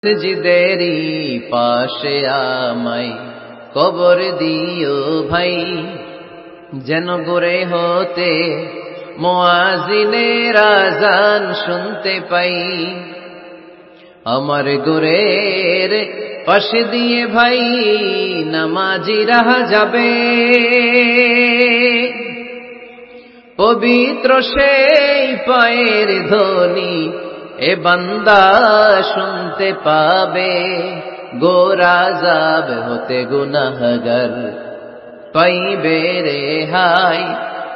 মসজিদেরই পাশে আমায় কবর দিও ভাই, যেন গোরে হতে মুয়াজ্জিনের আযান শুনতে পাই। আমার গোরের পাশে দিয়ে ভাই নামাজিরা যাবে, পবিত্র সেই পায়ের ধ্বনি এ বান্দা শুনতে পাবে। গোরাজাব হতে গুনাহগার পাইবে রেহাই,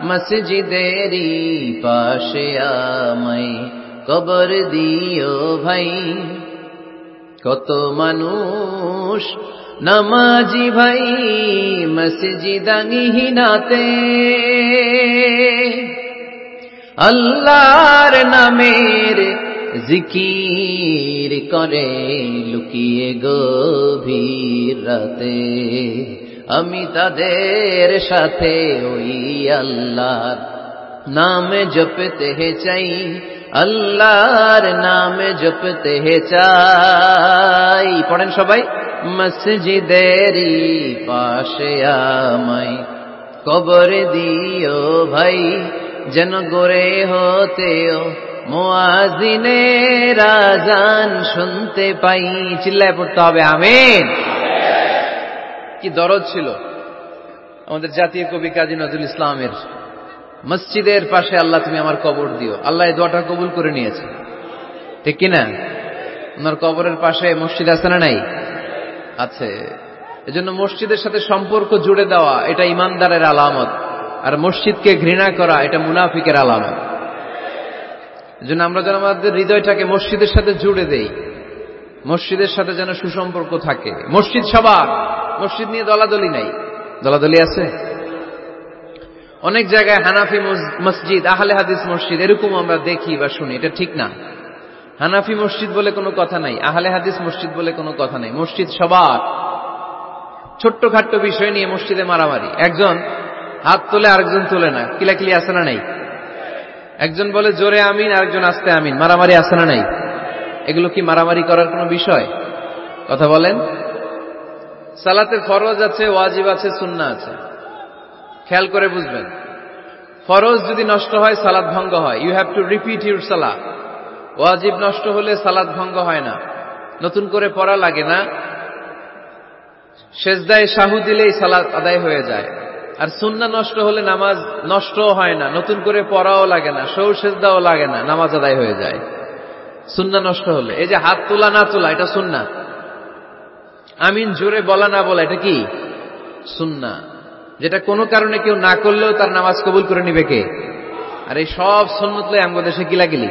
মসজিদেরই পাশে আমায় কবর দিও ভাই। কত মানুষ নামাজি ভাই মসজিদাঙ্গিনাতে, আল্লাহর নামের জিকির করে লুকিয়ে গভীর রাতে। আমি তাদের সাথে ওই আল্লাহর নামে জপতে চাই, আল্লাহর নামে জপতে চাই। পড়েন সবাই, মসজিদেরই পাশে আমায় কবর দিও ভাই, যেন গোরে হতেও মুয়াজ্জিনের আযান শুনতে পাই। চিল্লায় পড়তে হবে আমিন। কি দরদ ছিল আমাদের জাতীয় কবি কাজী নজরুল ইসলামের, মসজিদের পাশে আল্লাহ তুমি আমার কবর দিও। আল্লাহ এই দোয়াটা কবুল করে নিয়েছে, ঠিক কিনা? ওনার কবরের পাশে মসজিদ আছে না নাই? আছে। এজন্য মসজিদের সাথে সম্পর্ক জুড়ে দেওয়া এটা ইমানদারের আলামত, আর মসজিদকে ঘৃণা করা এটা মুনাফিকের আলামত। এজন্য আমরা যেন আমাদের হৃদয়টাকে মসজিদের সাথে জুড়ে দেই, মসজিদের সাথে যেন সুসম্পর্ক থাকে। মসজিদ সবার, মসজিদ নিয়ে দলাদলি নাই। দলাদলি আছে অনেক জায়গায়, হানাফি মসজিদ, আহলে হাদিস মসজিদ এরকম আমরা দেখি বা শুনি, এটা ঠিক না। হানাফি মসজিদ বলে কোনো কথা নাই, আহলে হাদিস মসজিদ বলে কোনো কথা নাই। মসজিদ সবার। ছোট্ট খাট্ট বিষয় নিয়ে মসজিদে মারামারি, একজন হাত তোলে আরেকজন তোলে না, কিলাকিলি আছে না নাই? একজন বলে জোরে আমিন, আরেকজন আস্তে আমিন, মারামারি আছে না নাই? এগুলো কি মারামারি করার কোনো বিষয়? কথা বলেন। সালাতে ফরজ আছে, ওয়াজিব আছে, সুন্নাহ আছে। খেয়াল করে বুঝবেন, ফরজ যদি নষ্ট হয় সালাত ভঙ্গ হয়, you have to repeat your সালাত। ওয়াজিব নষ্ট হলে সালাত ভঙ্গ হয় না, নতুন করে পড়া লাগে না, সেজদায় সাহু দিলেই সালাত আদায় হয়ে যায়। আর সুন্নাহ নষ্ট হলে নামাজ নষ্টও হয় না, নতুন করে পড়াও লাগে না, সৌ সেজদাও লাগে না, নামাজ আদায় হয়ে যায় সুন্নাহ নষ্ট হলে। এই যে হাত তোলা না তোলা এটা সুন্নাহ, আমিন জোরে বলা না বলা এটা কি সুন্নাহ, যেটা কোনো কারণে কেউ না করলেও তার নামাজ কবুল করে নিবে কে? আর এই সব সুন্নত লয়ে আমগো দেশে গিলাগিলি,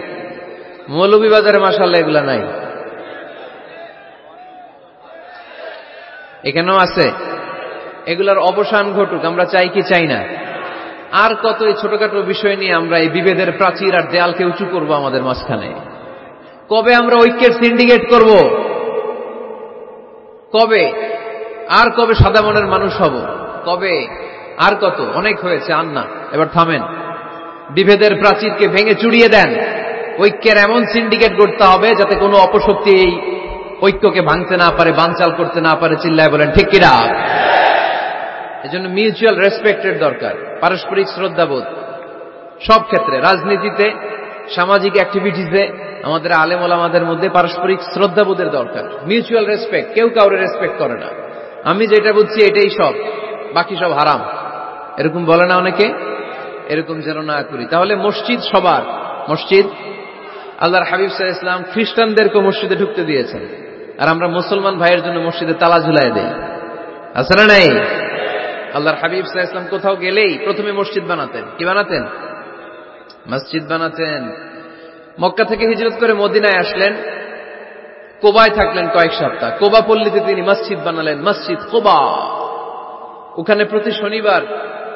মৌলভীবাজারে মাশাআল্লাহ এগুলা নাই, এখানেও আছে। এগুলার অবসান ঘটুক, আমরা চাই কি চাই না? আর কত এই ছোটখাটো বিষয় নিয়ে আমরা এই বিভেদের প্রাচীর আর দেয়ালকে উঁচু করব আমাদের মাঝখানে? কবে আমরা ঐক্যের সিন্ডিকেট করব? কবে? আর কবে সাদা মনের মানুষ হব? কবে? আর কত? অনেক হয়েছে, আর না, এবার থামেন। বিভেদের প্রাচীরকে ভেঙে চুড়িয়ে দেন। ঐক্যের এমন সিন্ডিকেট করতে হবে যাতে কোনো অপশক্তি এই ঐক্যকে ভাঙতে না পারে, বানচাল করতে না পারে। চিল্লায় বলেন ঠিক কিনা? এজন্য মিউচুয়াল রেসপেক্টের দরকার, পারস্পরিক শ্রদ্ধাবোধ সব ক্ষেত্রে, রাজনীতিতে, সামাজিক অ্যাক্টিভিটিসে আমাদের আলেম ওলামাদের মধ্যে পারস্পরিক শ্রদ্ধাবোধের দরকার, মিউচুয়াল রেসপেক্ট। কেউ কাউরে রেসপেক্ট করে না, আমি যেটা বুঝছি এটাই সব, বাকি সব হারাম, এরকম বলে না অনেকে? এরকম যেন না করি। তাহলে মসজিদ সবার। মসজিদ, আল্লাহর হাবিব সাল্লাল্লাহু আলাইহি ওয়াসাল্লাম খ্রিস্টানদেরকে মসজিদে ঢুকতে দিয়েছেন, আর আমরা মুসলমান ভাইয়ের জন্য মসজিদে তালা ঝুলাই দেই, আছে না নাই? আল্লাহর হাবিব সাল্লাল্লাহু আলাইহি ওয়াসাল্লাম কোথাও গেলেই প্রথমে মসজিদ বানাতেন। কি বানাতেন? মসজিদ বানাতেন। মক্কা থেকে হিজরত করে মদিনায় আসলেন, কোবায় থাকলেন কয়েক সপ্তাহ। কোবা পল্লীতে তিনি মসজিদ বানালেন, মসজিদ কোবা। ওখানে প্রতি শনিবার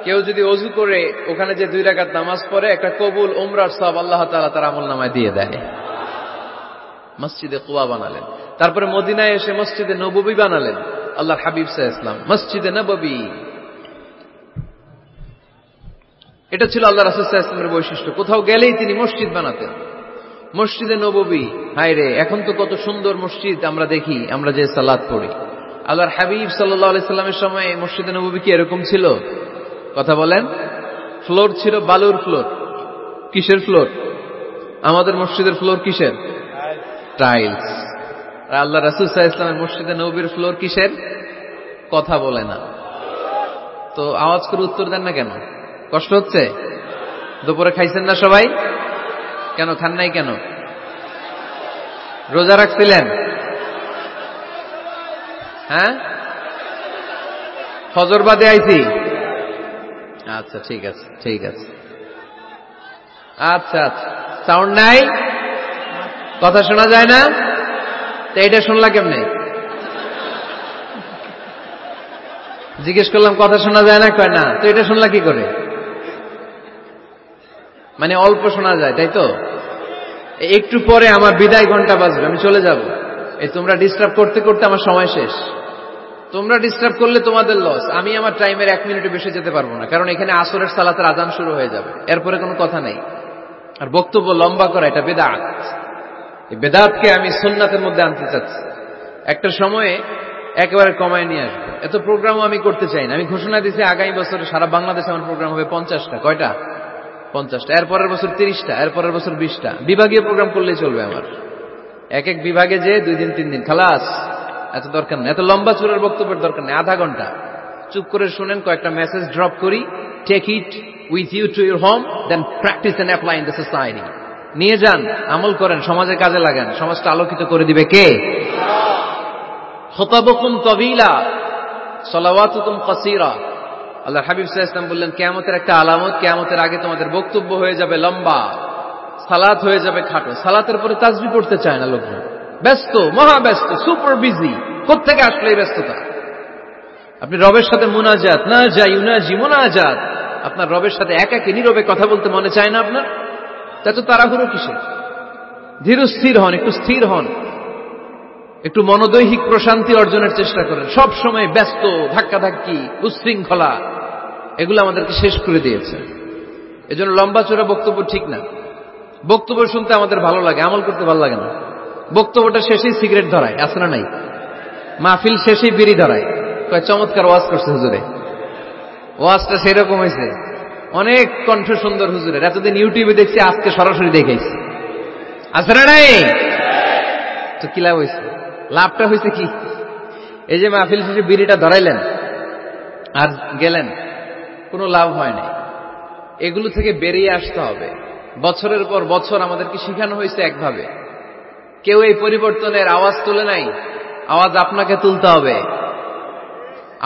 কেউ যদি ওযু করে ওখানে যে 2 রাকাত নামাজ পড়ে, একটা কবুল উমরার সওয়াব আল্লাহ তাআলা তার আমলনামায় দিয়ে দেয়। মসজিদে কোবা বানালেন। তারপরে মদিনায় এসে মসজিদে নববী বানালেন আল্লাহর হাবিব সাল্লাল্লাহু আলাইহি ওয়াসাল্লাম, মসজিদে নববী। এটা ছিল আল্লাহ রাসূল সাল্লাল্লাহু আলাইহি ওয়াসাল্লামের বৈশিষ্ট্য, কোথাও গেলেই তিনি মসজিদ বানাতেন। মসজিদে নববী, হায় রে, এখন তো কত সুন্দর মসজিদ আমরা দেখি, আমরা যে সালাত পড়ি। আল্লাহর হাবিব সাল্লাল্লাহু আলাইহি সাল্লামের সময় মসজিদে নববী কি এরকম ছিল? কথা বলেন। ফ্লোর ছিল বালুর ফ্লোর। কিসের ফ্লোর? আমাদের মসজিদের ফ্লোর কিসের? টাইলস। আর আল্লাহ রাসূল সাল্লাল্লাহু আলাইহি ওয়াসাল্লামের মসজিদে নববীর ফ্লোর কিসের? কথা বলে না। তো আওয়াজ করে উত্তর দেন না কেন? কষ্ট হচ্ছে? দুপুরে খাইছেন না সবাই? কেন খান নাই কেন? রোজা রাখছিলেন? হ্যাঁ, ফজর বাদে আইছি। আচ্ছা ঠিক আছে, ঠিক আছে। আচ্ছা আচ্ছা, সাউন্ড নাই, কথা শোনা যায় না? তো এটা শুনলা কেমনে? জিজ্ঞেস করলাম কথা শোনা যায় না, কয় না। তো এটা শুনলা কি করে? মানে অল্প শোনা যায়, তাই তো? একটু পরে আমার বিদায় ঘন্টা বাজবে, আমি চলে যাব। এই তোমরা ডিস্টার্ব করতে করতে আমার সময় শেষ। তোমরা ডিস্টার্ব করলে তোমাদের লস। আমি আমার টাইমের 1 মিনিটে বেশি যেতে পারবো না, কারণ এখানে আসরের সালাতের আজান শুরু হয়ে যাবে, এরপরে কোনো কথা নেই। আর বক্তব্য লম্বা করা এটা বেদাত। এই বেদাতকে আমি সুন্নাতের মধ্যে আনতে চাচ্ছি। একটা সময়ে একেবারে কমায় নিয়ে আসবো। এত প্রোগ্রামও আমি করতে চাই না। আমি ঘোষণা দিয়েছি আগামী বছরে সারা বাংলাদেশে আমার প্রোগ্রাম হবে 50টা। কয়টা? 50টা। এরপরের বছর 30টা, এরপরের বছর 20টা। বিভাগীয় প্রোগ্রাম করলেই চলবে আমার। এক এক বিভাগে যে 2 দিন 3 দিন খালাস। এত দরকার নেই, এত লম্বা চূড়ার বক্তব্যের দরকার নেই। আধা ঘন্টা চুপ করে শুনেন, কয়েকটা মেসেজ ড্রপ করি, take it with you to your home, then practice and apply in the society. নিয়ে যান, আমল করেন, সমাজে কাজে লাগান। সমাজটা আলোকিত করে দিবে কে? খুতাবুকুম তাবিলা সালাওয়াতুকুম কাসীরা। আল্লাহর হাবিব সাল্লাল্লাহু আলাইহি ওয়াসাল্লাম বললেন, কিয়ামতের একটা আলামত, কিয়ামতের আগে তোমাদের বক্তব্য হয়ে যাবে লম্বা, সালাত হয়ে যাবে খাটো। সালাতের পরে তাসবিহ পড়তে চায় না লোকজন, ব্যস্ত, মহাব্যস্ত, সুপার বিজি। কোত্থেকে আসলে এই ব্যস্ততা? আপনি রবের সাথে মুনাজাত, না যাই ইউনাজি মুনাজাত, আপনার রবের সাথে একাকী নীরবে কথা বলতে মনে চায় না আপনার? তা তো তাড়াহুড়ো কিসের? ধীর স্থির হন, একটু স্থির হন, একটু মনোদৈহিক প্রশান্তি অর্জনের চেষ্টা করেন। সব সময় ব্যস্ত, ধাক্কাধাক্কি, উচ্ছৃঙ্খলা, এগুলো আমাদেরকে শেষ করে দিয়েছে। এজন্য লম্বা চূড়া বক্তব্য ঠিক না। বক্তব্য শুনতে আমাদের ভালো লাগে, আমল করতে ভালো লাগে না। বক্তব্যটা শেষেই সিগারেট ধরায়, আছে না নাই? মাহফিল শেষেই বিড়ি ধরায়, কয় চমৎকার ওয়াজ করছে হুজুরে। ওয়াজটা সেরকম হয়েছে, অনেক কণ্ঠ সুন্দর হুজুরের। এতদিন ইউটিউবে দেখছি, আজকে সরাসরি দেখাইছি, আছে না নাই? তো কি লাভ হয়েছে? লাভটা হয়েছে কি? এই যে মাহফিল শেষে বিড়িটা ধরাইলেন আর গেলেন, কোনো লাভ হয় নাই। এগুলো থেকে বেরিয়ে আসতে হবে। বছরের পর বছর আমাদেরকে শিখানো হয়েছে একভাবে। কেউ এই পরিবর্তনের আওয়াজ তুলে নাই। আওয়াজ আপনাকে তুলতে হবে।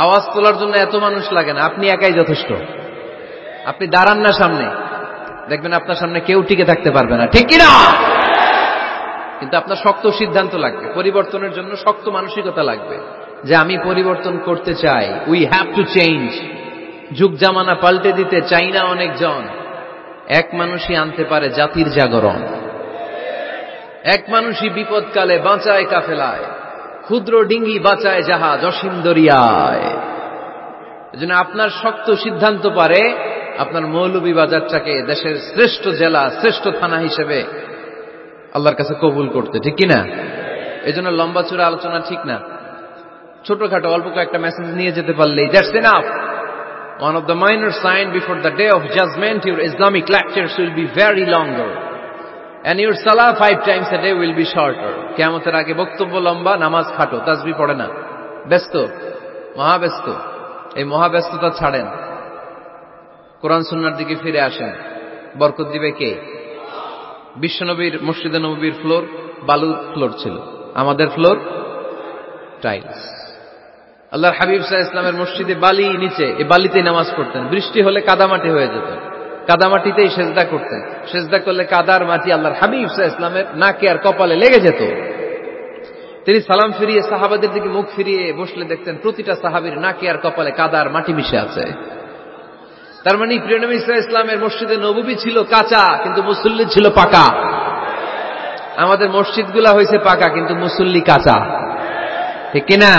আওয়াজ তোলার জন্য এত মানুষ লাগে না, আপনি একাই যথেষ্ট। আপনি দাঁড়ান না সামনে, দেখবেন আপনার সামনে কেউ টিকে থাকতে পারবে না, ঠিক কিনা? কিন্তু আপনার শক্ত সিদ্ধান্ত লাগবে। পরিবর্তনের জন্য শক্ত মানসিকতা লাগবে, যে আমি পরিবর্তন করতে চাই। We have to change. যুগ জামানা পাল্টে দিতে চাই না অনেকজন। এক মানুষই আনতে পারে জাতির জাগরণ। এক মানুষই বিপদকালে বাঁচায় কাফেলায়, ক্ষুদ্র ডিঙ্গি বাঁচায় জাহাজ অসীম দরিয়ায়। এজন্য আপনার শক্ত সিদ্ধান্ত পারে আপনার মৌলভীবাজারটাকে দেশের শ্রেষ্ঠ জেলা, শ্রেষ্ঠ থানা হিসেবে আল্লাহর কাছে কবুল করতে, ঠিক কিনা? এজন্য লম্বা চূড়া আলোচনা ঠিক না। ছোটখাটো অল্প কয়েকটা মেসেজ নিয়ে যেতে পারলেই that's enough. One of the minor signs before the day of judgment, your Islamic lectures will be very longer. And your salah 5 times a day will be shorter. কিয়ামতের আগে বক্তব্য লম্বা, নামাজ খাটো, তাসবিহ পড়ে না, ব্যস্ত, মহাব্যস্ত। এই মহাব্যস্ততা ছাড়েন, কোরআন সুন্নাহর দিকে ফিরে আসেন। বরকত দিবে কে? বিশ্বনবীর মসজিদে নববীর ফ্লোর বালুর ফ্লোর ছিল, আমাদের ফ্লোর টাইলস। আল্লাহর হাবিব সাল্লাল্লাহু আলাইহি ওয়াসাল্লামের মসজিদে বালি নিচে, এই বালিতেই নামাজ পড়তেন। বৃষ্টি হলে কাদামাটি হয়ে যেত, কাদামাটিতেই সেজদা করতেন। সেজদা করলে কাদার মাটি আল্লাহর হাবিব সাল্লাল্লাহু আলাইহি ওয়াসাল্লামের নাকে আর কপালে লেগে যেত। তিনি সালাম ফিরিয়ে সাহাবাদের দিকে মুখ ফিরিয়ে বসলে দেখতেন প্রতিটা সাহাবীর নাকে আর কপালে কাদার মাটি মিশে আছে। তার মানে প্রিয় নবী সাল্লাল্লাহু আলাইহি ওয়াসাল্লামের মসজিদে নববী ছিল কাঁচা, কিন্তু মুসল্লি ছিল পাকা। আমাদের মসজিদগুলা হয়েছে পাকা, কিন্তু মুসল্লি কাঁচা, ঠিক কিনা?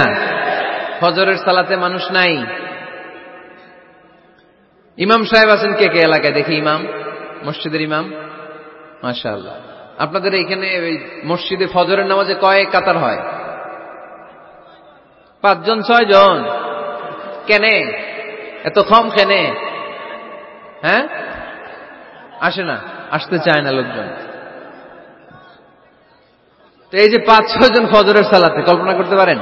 ফজরের সালাতে মানুষ নাই। ইমাম সাহেব আছেন কে কে এলাকায়? দেখি ইমাম, মসজিদের ইমাম, মাশাআল্লাহ। আপনাদের এখানে মসজিদে ফজরের নামাজে কয় কাতার হয়? 5 জন 6 জন। কেনে এত কম? কেনে? হ্যাঁ, আসে না, আসতে চায় না লোকজন। তো এই যে 5-6 জন ফজরের সালাতে, কল্পনা করতে পারেন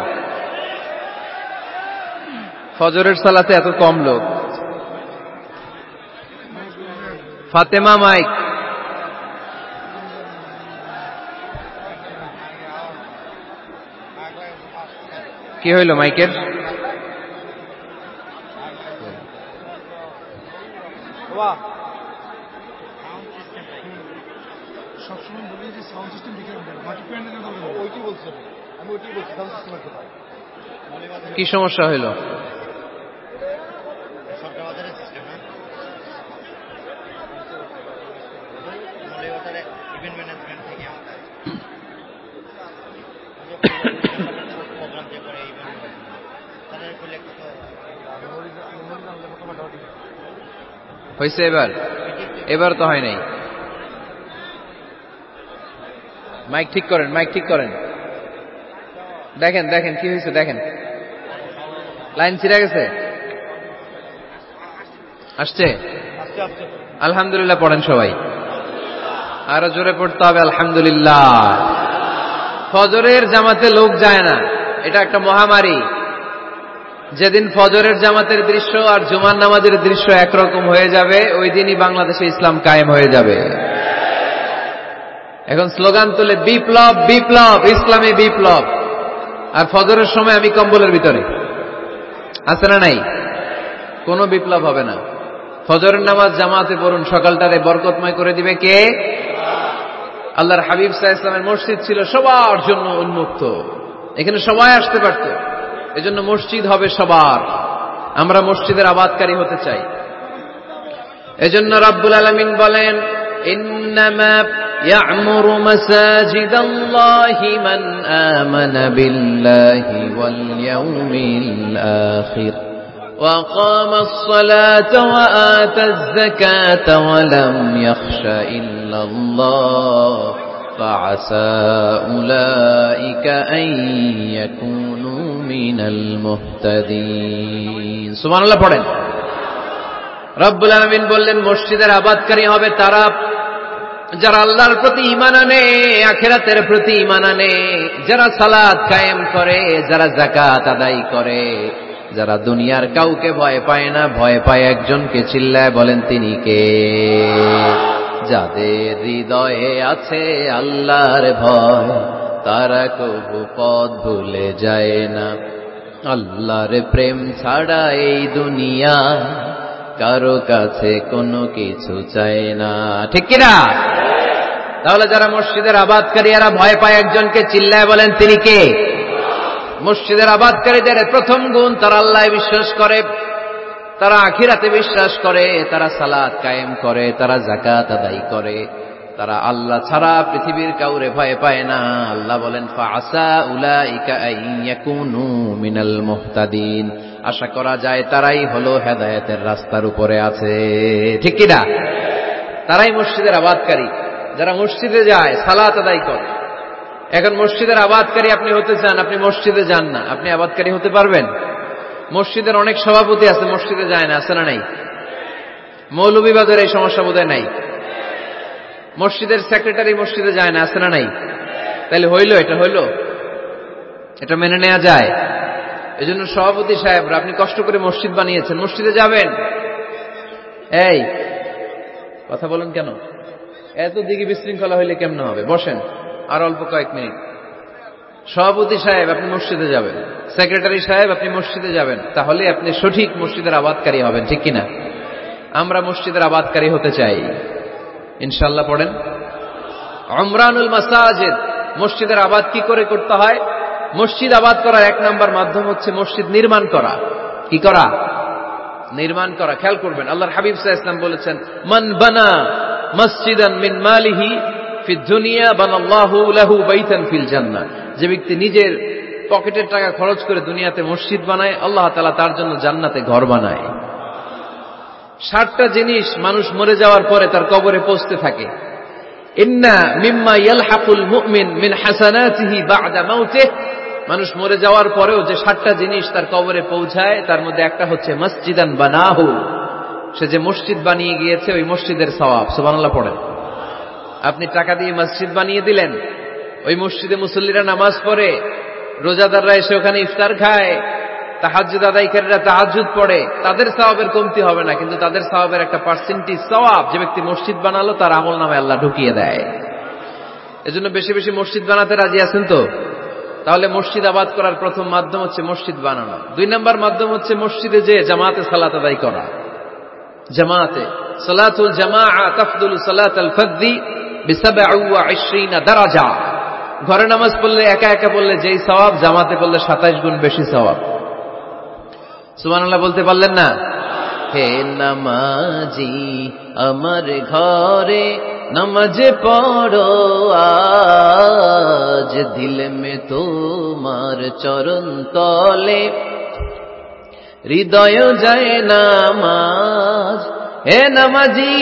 ফজরের সালাতে এত কম লোক। ফাতেমা মাইক। কি হইল মাইকের? কি সমস্যা হইল? হয়েছে এবার? এবার তো হয় নাই। মাইক ঠিক করেন, মাইক ঠিক করেন। দেখেন দেখেন কি হয়েছে, দেখেন লাইন ছিঁড়ে গেছে। আসছে? আলহামদুলিল্লাহ পড়েন সবাই। আরো জোরে পড়তে হবে আলহামদুলিল্লাহ। ফজরের জামাতে লোক যায় না, এটা একটা মহামারী। যেদিন ফজরের জামাতের দৃশ্য আর জুমার নামাজের দৃশ্য একরকম হয়ে যাবে, ওই দিনই বাংলাদেশে ইসলাম কায়েম হয়ে যাবে। এখন স্লোগান তুলে বিপ্লব বিপ্লব, ইসলামী বিপ্লব। আর ফজরের সময় আমি কম্বলের ভিতরে, আছে না নাই? কোনো বিপ্লব হবে না। ফজরের নামাজ জামাতে পড়ুন, সকালটারে বরকতময় করে দিবে কে? আল্লাহর হাবিব সাল্লাল্লাহু আলাইহি ওয়াসাল্লামের মসজিদ ছিল সবার জন্য উন্মুক্ত, এখানে সবাই আসতে পারত। এজন্য মসজিদ হবে সবার। আমরা মসজিদের আবাদকারী হতে চাই। এজন্য রাব্বুল আলামিন বলেন, ইন্নামা ইয়া'মুরু মাসাজিদাল্লাহি মান আমানা বিল্লাহি ওয়াল ইয়াউমিল আখির ওয়া কামাস সালাতা ওয়া আতাজ যাকাতা ওয়া লাম ইয়াখশা ইল্লাল্লাহ ফাআসা উলাইকা আন ইয়াকুনু মিনাল মুহতাদিন। সুবহানাল্লাহ পড়েন। রব্বুল আলামিন বললেন, মসজিদের আবাদকারী হবে তারা যারা আল্লাহর প্রতি ঈমান আনে, আখিরাতের প্রতি ঈমান আনে, যারা সালাত কায়েম করে, যারা যাকাত আদায় করে, যারা দুনিয়ার কাউকে ভয় পায় না, ভয় পায় একজনকে। চিল্লায় বলেন তিনি কে? যাদের হৃদয়ে আছে আল্লাহর ভয়, তারা কবু পথ ভুলে যায় না। আল্লাহর প্রেম ছাড়া এই দুনিয়া কারো কাছে কোনো কিছু চায় না, ঠিক কিনা? তাহলে যারা মসজিদের আবাদকারী, এরা ভয় পায় একজনকে। চিল্লায় বলেন তিনি কে? মসজিদের আবাদকারীদের প্রথম গুণ, তারা আল্লাহয় বিশ্বাস করে, তারা আখিরাতে বিশ্বাস করে, তারা সালাত কায়েম করে, তারা যাকাত আদায় করে, তারা আল্লাহ ছাড়া পৃথিবীর কাউরে ভয় পায় না। আল্লাহ বলেন, ফাআসা উলাইকা আন ইয়াকুনু মিনাল মুহতাদিন। আশা করা যায় তারাই হলো হেদায়েতের রাস্তার উপরে আছে, ঠিক কি না? তারাই মসজিদের আবাদকারী, যারা মসজিদে যায়, সালাত আদায় করে। এখন মসজিদের আবাদকারী আপনি হতে চান, আপনি মসজিদে যান না, আপনি আবাদকারী হতে পারবেন? মসজিদের অনেক সভাপতি আছে, মসজিদে যায় না, আছে না নাই? মৌলভীবাজারে এই সমস্যা বোধহয় নাই। মসজিদের সেক্রেটারি মসজিদে যায় না, আছে না নাই? তাহলে হইল, এটা হইল, এটা মেনে নেওয়া যায়? এজন্য সভাপতি সাহেবরা, আপনি কষ্ট করে মসজিদ বানিয়েছেন, মসজিদে যাবেন। এই কথা বলেন কেন? এত দিকে বিশৃঙ্খলা হইলে কেমন হবে? বসেন আর অল্প কয়েক মিনিট। সভাপতি সাহেব আপনি মসজিদে যাবেন, সেক্রেটারি সাহেব আপনি মসজিদে যাবেন, তাহলে আপনি সঠিক মসজিদের আবাদকারী হবেন, ঠিক কিনা? আমরা মসজিদের আবাদকারী হতে চাই, ইনশাআল্লাহ পড়েন। উমরানুল মাসাজিদ, মসজিদের আবাদ কি করে করতে হয়? মসজিদ আবাদ করার 1 নম্বর মাধ্যম হচ্ছে মসজিদ নির্মাণ করা। কি করা? নির্মাণ করা। খেয়াল করবেন, আল্লাহর হাবিব সাল্লাল্লাহু আলাইহি ওয়াসাল্লাম বলেছেন, মান বানা মসজিদান মিন মালিহি ফিদ দুনিয়া বানাল্লাহু লাহু বাইতান ফিল জান্নাহ। যে ব্যক্তি নিজের পকেটের টাকা খরচ করে দুনিয়াতে মসজিদ বানায়, আল্লাহ তাআলা তার জন্য জান্নাতে ঘর বানায়। 60টা জিনিস মানুষ মরে যাওয়ার পরে তার কবরে পৌঁছতে থাকে। ইন্না মিম্মা ইয়ালহাকুল মুমিন মিন হাসানাতিহি বা'দা মাউতিহি, মানুষ মরে যাওয়ার পরেও যে 7টা জিনিস তার কবরে পৌঁছায় তার মধ্যে একটা হচ্ছে মসজিদান বানাহু, সে যে মসজিদ বানিয়ে গিয়েছে ওই মসজিদের সওয়াব। সুবহানাল্লাহ পড়েন। আপনি টাকা দিয়ে মসজিদ বানিয়ে দিলেন, ওই মসজিদে মুসল্লিরা নামাজ পড়ে, রোজাদাররা এসে ওখানে ইফতার খায়, তাহাজ্জুদ আদায়কারীরা তাহাজ্জুদ পড়ে, তাদের সওয়াবের কমতি হবে না, কিন্তু তাদের সওয়াবের একটা পার্সেন্টেজ সওয়াব যে ব্যক্তি মসজিদ বানালো তার আমলনামায় আল্লাহ ঢুকিয়ে দেয়। এজন্য বেশি বেশি মসজিদ বানাতে রাজি আছেন তো? তাহলে মসজিদ আবাদ করার প্রথম মাধ্যম হচ্ছে মসজিদ বানানো। 2 নম্বর মাধ্যম হচ্ছে মসজিদে যে জামাতে সালাত আদায় করা। জামাতে সালাতুল জামাআ তাফদুলু সালাতাল ফাযযি বি27 দারাজা। ঘরে নামাজ পড়লে একা একা পড়লে যেই সওয়াব, জামাতে পড়লে 27 গুণ বেশি সওয়াব। সুবহানাল্লাহ বলতে পারলেন না? হে নামাজি আমার ঘরে নামাজ পড়ো আজ, দিল মে তোমার চরণ তলে হৃদয় যায় নামাজ। হে নামাজি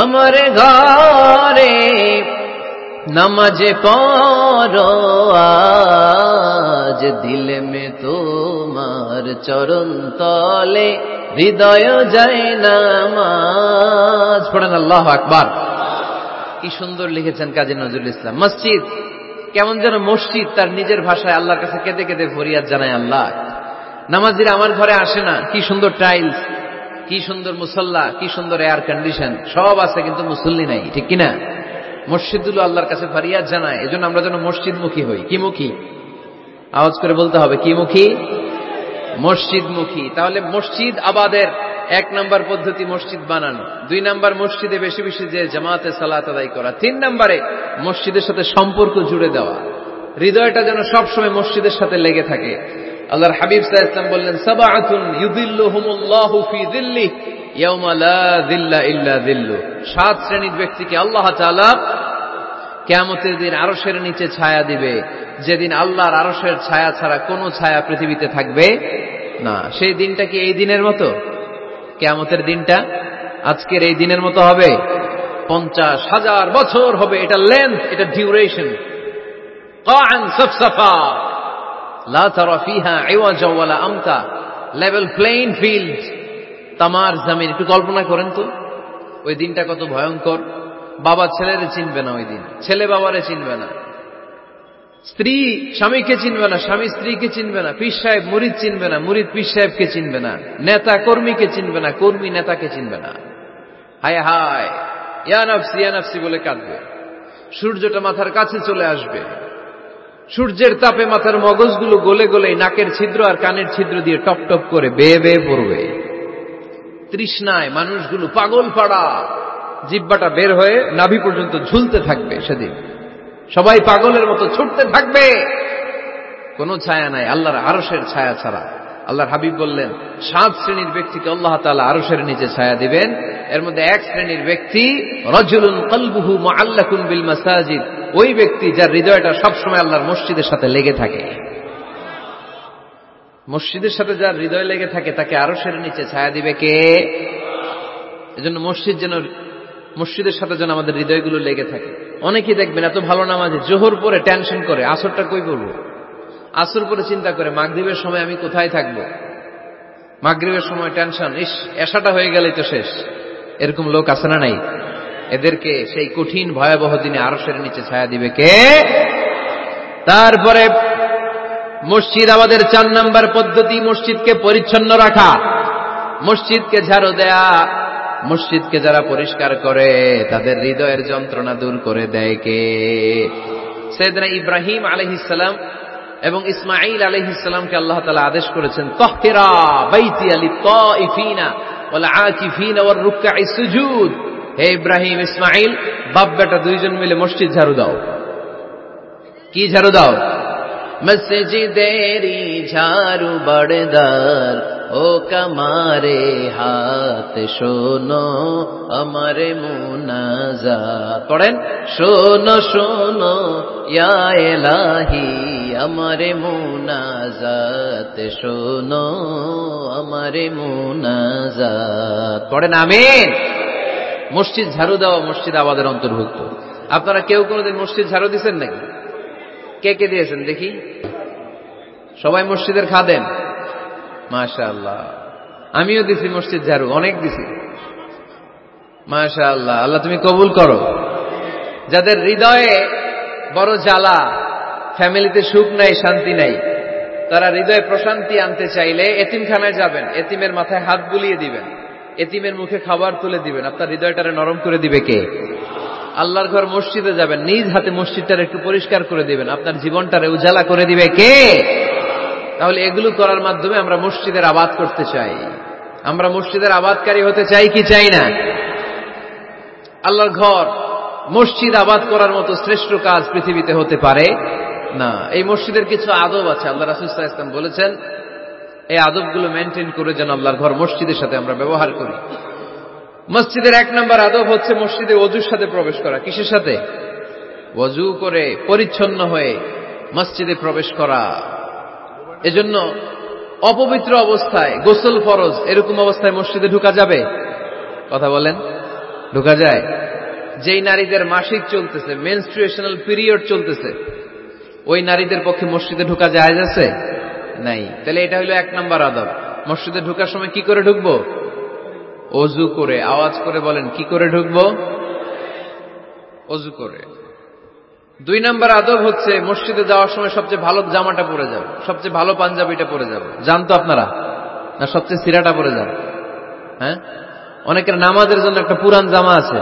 আমার ঘরে নামাজ পড়ো আজ, দিল মে তোমার চরণ তলে হৃদয় যায় নামাজ। পড়েন আল্লাহু আকবার। কি সুন্দর লিখেছেন কাজী নজরুল ইসলাম। মসজিদ কেমন যেন মসজিদ তার নিজের ভাষায় আল্লাহর কাছে কেঁদে কেঁদে ফরিয়াদ জানায়, আল্লাহ নামাজিরা আমার ঘরে আসে না, কি সুন্দর টাইলস, কি সুন্দর মুসল্লা, কি সুন্দর এয়ার কন্ডিশন, সব আছে কিন্তু মুসল্লি নাই, ঠিক কিনা? মসজিদগুলো আল্লাহর কাছে ফরিয়াদ জানায়। এজন্য আমরা যেন মসজিদমুখী হই। কি মুখী? আওয়াজ করে বলতে হবে, কি মুখী? মসজিদমুখী। তাহলে মসজিদ আবাদের 1 নম্বর পদ্ধতি মসজিদ বানানো। 2 নম্বর মসজিদে বেশি বেশি যে জামাতে সালাত আদায় করা। 3 নম্বরে মসজিদের সাথে সম্পর্ক জুড়ে দেওয়া, হৃদয়টা যেন সবসময় মসজিদের সাথে লেগে থাকে। আল্লাহর হাবিব সাল্লাল্লাহু আলাইহি ওয়াসাল্লাম বললেন, সাবআতুন ইউযিল্লুহুমুল্লাহু ফি যিল্লিহি ইয়াওমা লা যিল্লা ইল্লা যিল্লু। 7 শ্রেণীর ব্যক্তিকে আল্লাহ তাআলা কিয়ামতের দিন আরশের নিচে ছায়া দিবে, যেদিন আল্লাহর আরশের ছায়া ছাড়া কোনো ছায়া পৃথিবীতে থাকবে না। সেই দিনটা কি এই দিনের মতো? কিয়ামতের দিনটা আজকের এই দিনের মতো হবে? 50,000 বছর হবে। এটা লেন্থ, এটা ডিউরেশন। কাআন সাফসাফা লা তারা ফিহা ইওয়াজা ওয়ালা আমতা, লেভেল প্লেইং ফিল্ড, তামার জমিন। একটু কল্পনা করেন তো ওই দিনটা কত ভয়ঙ্কর। বাবা ছেলেরে চিনবে না ওই দিন, ছেলে বাবারে চিনবে না, স্ত্রী স্বামীকে চিনবে না, স্বামী স্ত্রীকে চিনবে না, পীর সাহেব মুরিদ চিনবে না, মুরিদ পীর সাহেবকে চিনবে না, নেতা কর্মীকে চিনবে না, কর্মী নেতাকে চিনবে না। হায় হায়, ইয়া নাফসি ইয়া নাফসি বলে কাঁদবে। সূর্যটা মাথার কাছে চলে আসবে, সূর্যের তাপে মাথার মগজগুলো গলে গলে নাকের ছিদ্র আর কানের ছিদ্র দিয়ে টপ টপ করে বেয়ে বেয়ে পড়বে। তৃষ্ণায় মানুষগুলো পাগল পাড়া, জিহ্বাটা বের হয়ে নাভি পর্যন্ত ঝুলতে থাকবে। সেদিন সবাই পাগলের মতো ছুটতে থাকবে, কোনো ছায়া নাই আল্লাহর আরশের ছায়া ছাড়া। আল্লাহর হাবিব বললেন 7 শ্রেণীর ব্যক্তিকে আল্লাহ তাআলা আরশের নিচে ছায়া দিবেন। এর মধ্যে 1 শ্রেণীর ব্যক্তি রাজুলুন কলবুহু মুআল্লাকুন বিল মাসাজিদ, ওই ব্যক্তি যার হৃদয়টা সবসময় আল্লাহর মসজিদের সাথে লেগে থাকে। মসজিদের সাথে যার হৃদয় লেগে থাকে তাকে আরশের নিচে ছায়া দিবে কে? এজন্য মসজিদের সাথে যেন আমাদের হৃদয়গুলো লেগে থাকে। অনেকেই দেখবেন এত ভালো নামাজে, জোহর পরে টেনশন করে আসরটা কই পড়বো, আসর পরে চিন্তা করে মাগরিবের সময় আমি কোথায় থাকবো, মাগরিবের সময় টেনশন, ইস এশাটা হয়ে গেলেই তো শেষ। এরকম লোক আছে না নাই? এদেরকে সেই কঠিন ভয়াবহ দিনে আরশের নিচে ছায়া দিবে কে? তারপরে মসজিদ আমাদের 4 নম্বর পদ্ধতি মসজিদকে পরিচ্ছন্ন রাখা, মসজিদকে ঝাড়ু দেয়া। মসজিদকে যারা পরিষ্কার করে তাদের হৃদয়ের যন্ত্রণা দূর করে দেয় কে? সাইয়েদনা ইব্রাহিম আলাইহিস সালাম এবং ইসমাঈল আলাইহিস সালামকে আল্লাহ তাআলা আদেশ করেছেন, তাহহিরা বাইতিয়া লিত-তাইফিনা ওয়াল আকিফিনা ওয়ার রুকআইস সুজুদ। হে ইব্রাহিম ইসমাঈল, বাপ বেটা দুইজন মিলে মসজিদ ঝাড়ু দাও। কি ঝাড়ু দাও? মসজিদেরি ঝাড়ু বড়দার ও কামারে হাত শোনো আমারে মুনাজাত। পড়েন, শোনো শোনো ইয়া ইলাহি আমারে মুনাজাত, শোনো আমারে মুনাজাত। পড়েন আমিন। মসজিদ ঝাড়ু দেওয়া মসজিদ আবাদের অন্তর্ভুক্ত। আপনারা কেউ কোনোদিন মসজিদ ঝাড়ু দিয়েছেন নাকি? কে কে দিয়েছেন দেখি? সবাই মসজিদের খাদেম? মাশাআল্লাহ। আমিও দিছি মসজিদ ঝাড়ু, অনেক দিছি। মাশাআল্লাহ, আল্লাহ তুমি কবুল করো। যাদের হৃদয়ে বড় জ্বালা, ফ্যামিলিতে সুখ নাই, শান্তি নাই, তারা হৃদয়ে প্রশান্তি আনতে চাইলে এতিমখানায় যাবেন, এতিমের মাথায় হাত বুলিয়ে দিবেন, এতিমের মুখে খাবার তুলে দিবেন। আপনার হৃদয়টারে নরম করে দিবে কে? আল্লাহর ঘর মসজিদে যাবেন, নিজ হাতে মসজিদটারে একটু পরিষ্কার করে দিবেন, আপনার জীবনটারে উজালা করে দিবে কে? তাহলে এগুলো করার মাধ্যমে আমরা মসজিদের আবাদ করতে চাই। আমরা মসজিদের আবাদকারী হতে চাই কি চাই না? আল্লাহর ঘর মসজিদ আবাদ করার মতো শ্রেষ্ঠ কাজ পৃথিবীতে হতে পারে না। এই মসজিদের কিছু আদব আছে, আল্লাহ রাসূল সাল্লাল্লাহু আলাইহি ওয়াসাল্লাম বলেছেন এই আদবগুলো মেনটেন করে যেন আল্লাহর ঘর মসজিদের সাথে আমরা ব্যবহার করি। মসজিদের 1 নম্বর আদব হচ্ছে মসজিদে ওযুর সাথে প্রবেশ করা। কিসের সাথে? ওযু করে পরিচ্ছন্ন হয়ে মসজিদে প্রবেশ করা। এজন্য অপবিত্র অবস্থায় গোসল ফরজ, এরকম অবস্থায় মসজিদে ঢোকা যাবে? কথা বলেন, ঢোকা যায়? যেই নারীদের মাসিক চলতেছে, মেনস্ট্রুয়েশনাল পিরিয়ড চলতেছে, ওই নারীদের পক্ষে মসজিদে ঢোকা জায়েজ আছে? নাই। তাহলে এটা হলো 1 নম্বর আদব। মসজিদে ঢোকার সময় কি করে ঢুকবো? ওযু করে। আওয়াজ করে বলেন, কি করে ঢুকবো? ওযু করে। 2 নম্বর আদব হচ্ছে মসজিদে যাওয়ার সময় সবচেয়ে ভালো জামাটা পরে যাব, সবচেয়ে ভালো পাঞ্জাবিটা পরে যাব। জানতো আপনারা? না সবচেয়ে সিরাটা পরে যান? হ্যাঁ, অনেকের নামাজের জন্য একটা পুরান জামা আছে,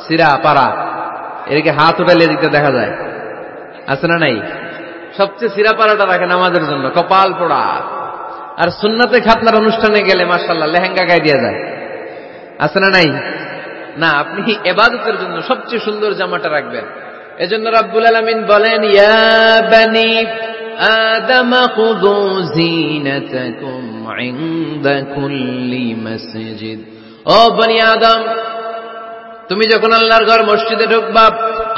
সিরা পাড়া, এদিকে হাত উঠালে দিতে দেখা যায়, আছে না নাই? সবচেয়ে সিরা পাড়াটা রাখে নামাজের জন্য, কপাল পোড়া। আর সুন্নাতে খাতনার অনুষ্ঠানে গেলে মাশাআল্লাহ লেহেঙ্গা গায়ে দিয়ে যায়, আছে না নাই? না, আপনি ইবাদতের জন্য সবচেয়ে সুন্দর জামাটা রাখবেন। এজন্য রাব্বুল আলামিন বলেন, ইয়া বানি আদম খুযু যিনাতাকুম ইনদা কুল্লি মসজিদ। ও বনি আদম, তুমি যখন আল্লাহর ঘর মসজিদে ঢুকবা,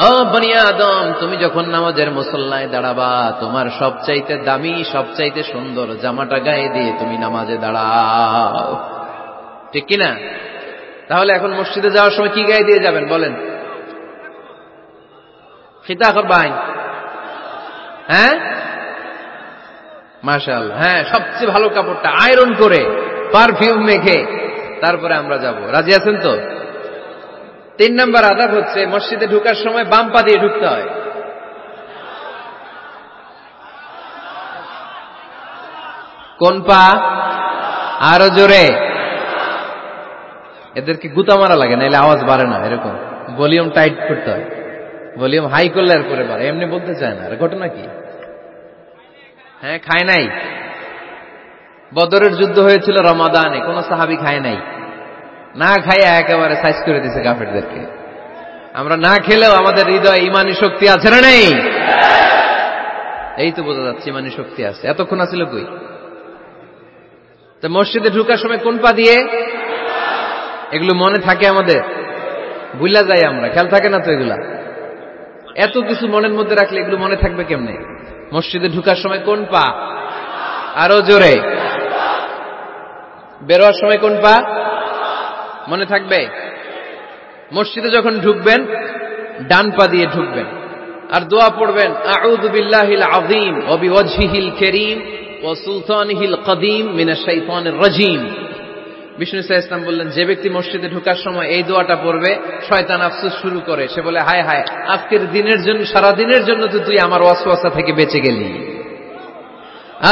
ও বনি আদম, তুমি যখন নামাজের মুসল্লায় দাঁড়াবা, তোমার সবচাইতে দামি, সবচাইতে সুন্দর জামাটা গায়ে দিয়ে তুমি নামাজে দাঁড়াও। ঠিক কিনা? তাহলে এখন মসজিদে যাওয়ার সময় কি গায়ে দিয়ে যাবেন বলেন? খিতা করবাই? হ্যাঁ, মাশাআল্লাহ। হ্যাঁ, সবচেয়ে ভালো কাপড়টা আয়রন করে পারফিউম মেখে তারপরে আমরা যাব। রাজি আছেন তো? 3 নম্বর আদব হচ্ছে মসজিদে ঢোকার সময় বাম পা দিয়ে ঢুকতে হয়। কোন পা? আরো জোরে। এদেরকে গুতা মারা লাগে, নাহলে আওয়াজ বাড়ে না। এরকম ভলিউম টাইট করতে হয়, ভলিউম হাই করলে আর করে বাড়ে। এমনি বলতে চায় না। আর ঘটনা কি? হ্যাঁ, খায় নাই। বদরের যুদ্ধ হয়েছিল রমাদানে, কোন সাহাবী খায় নাই। না খাইয়া একেবারে সাইজ করে দিয়েছে কাফেরদেরকে। আমরা না খেলেও আমাদের হৃদয়ে ইমানি শক্তি আছে না নেই? এই তো বোঝা যাচ্ছে ইমানি শক্তি আছে। এতক্ষণ আছিল কই? তো মসজিদে ঢোকার সময় কোন পা দিয়ে? এগুলো মনে থাকে আমাদের? ভুলা যাই আমরা, খেয়াল থাকে না তো এগুলা। এত কিছু মনের মধ্যে রাখলে এগুলো মনে থাকবে কেমনে? মসজিদে ঢোকার সময় কোন পা? আরো জোরে। বেরোয়ার সময় কোন পা? মনে থাকবে? মসজিদে যখন ঢুকবেন ডান পা দিয়ে ঢুকবেন, আর দোয়া পড়বেন, আউযু বিল্লাহিল আযীম ওয়া বিওয়াজহিল কারীম ওয়া সুলতানিহিল কদীম মিনাশ শাইতানির রাজীম। বিষ্ণু সাল্লাল্লাহু আলাইহি ওয়াসাল্লাম বললেন, যে ব্যক্তি মসজিদে ঢোকার সময় এই দোয়াটা পড়বে, শয়তান আফসোস শুরু করে। সে বলে, হায় হায়, আজকের দিনের জন্য, সারা দিনের জন্য তো তুই আমার ওয়াসওয়াসা থেকে বেঁচে গেলি।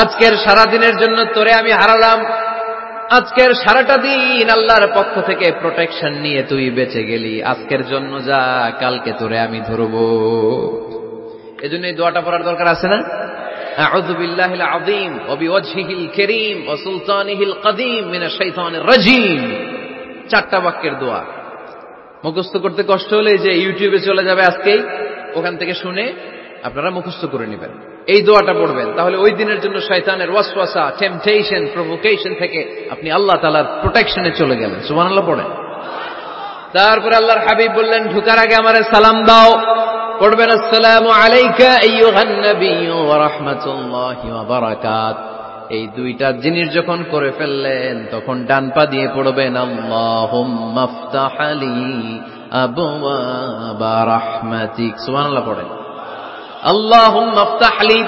আজকের সারা দিনের জন্য তোরে আমি হারালাম। আজকের সারাটা দিন আল্লাহর পক্ষ থেকে প্রোটেকশন নিয়ে তুই বেঁচে গেলি। আজকের জন্য যা, কালকে তোরে আমি ধরবো। এজন্য এই দোয়াটা পড়ার দরকার আছে না? আউযু বিল্লাহিল আযীম ওয়া বিওয়াজহিল কারীম ওয়া সুলতানিহিল কদীম মিনাশ শাইতানির রাজীম। 4টা বাক্যের দোয়া। মুখস্থ করতে কষ্ট হলে যে ইউটিউবে চলে যাবে আজকেই, ওখান থেকে শুনে আপনারা মুখস্থ করে নেবেন। এই দোয়াটা পড়বেন, তাহলে ওই দিনের জন্য শয়তানের ওয়াসওয়াসা, টেম্পটেশন, প্রভোকেশন থেকে আপনি আল্লাহ তাআলার প্রোটেকশনে চলে গেলেন। সুবহানাল্লাহ পড়েন। তারপরে আল্লাহর হাবিব বললেন, ঢোকার আগে আমারে সালাম দাও। পড়বেন, আসসালামু আলাইকা আইয়ুহান নাবিয়্যু ওয়া রাহমাতুল্লাহি ওয়া বারাকাতুহু। এই দুইটা জিনিস যখন করে ফেললেন তখন ডান পা দিয়ে পড়বেন আল্লাহুম্মা আফতাহ লি আবওয়াবা রাহমাতিক। সুবহানাল্লাহ পড়েন। আল্লাহুম্মা আফতাহ লি,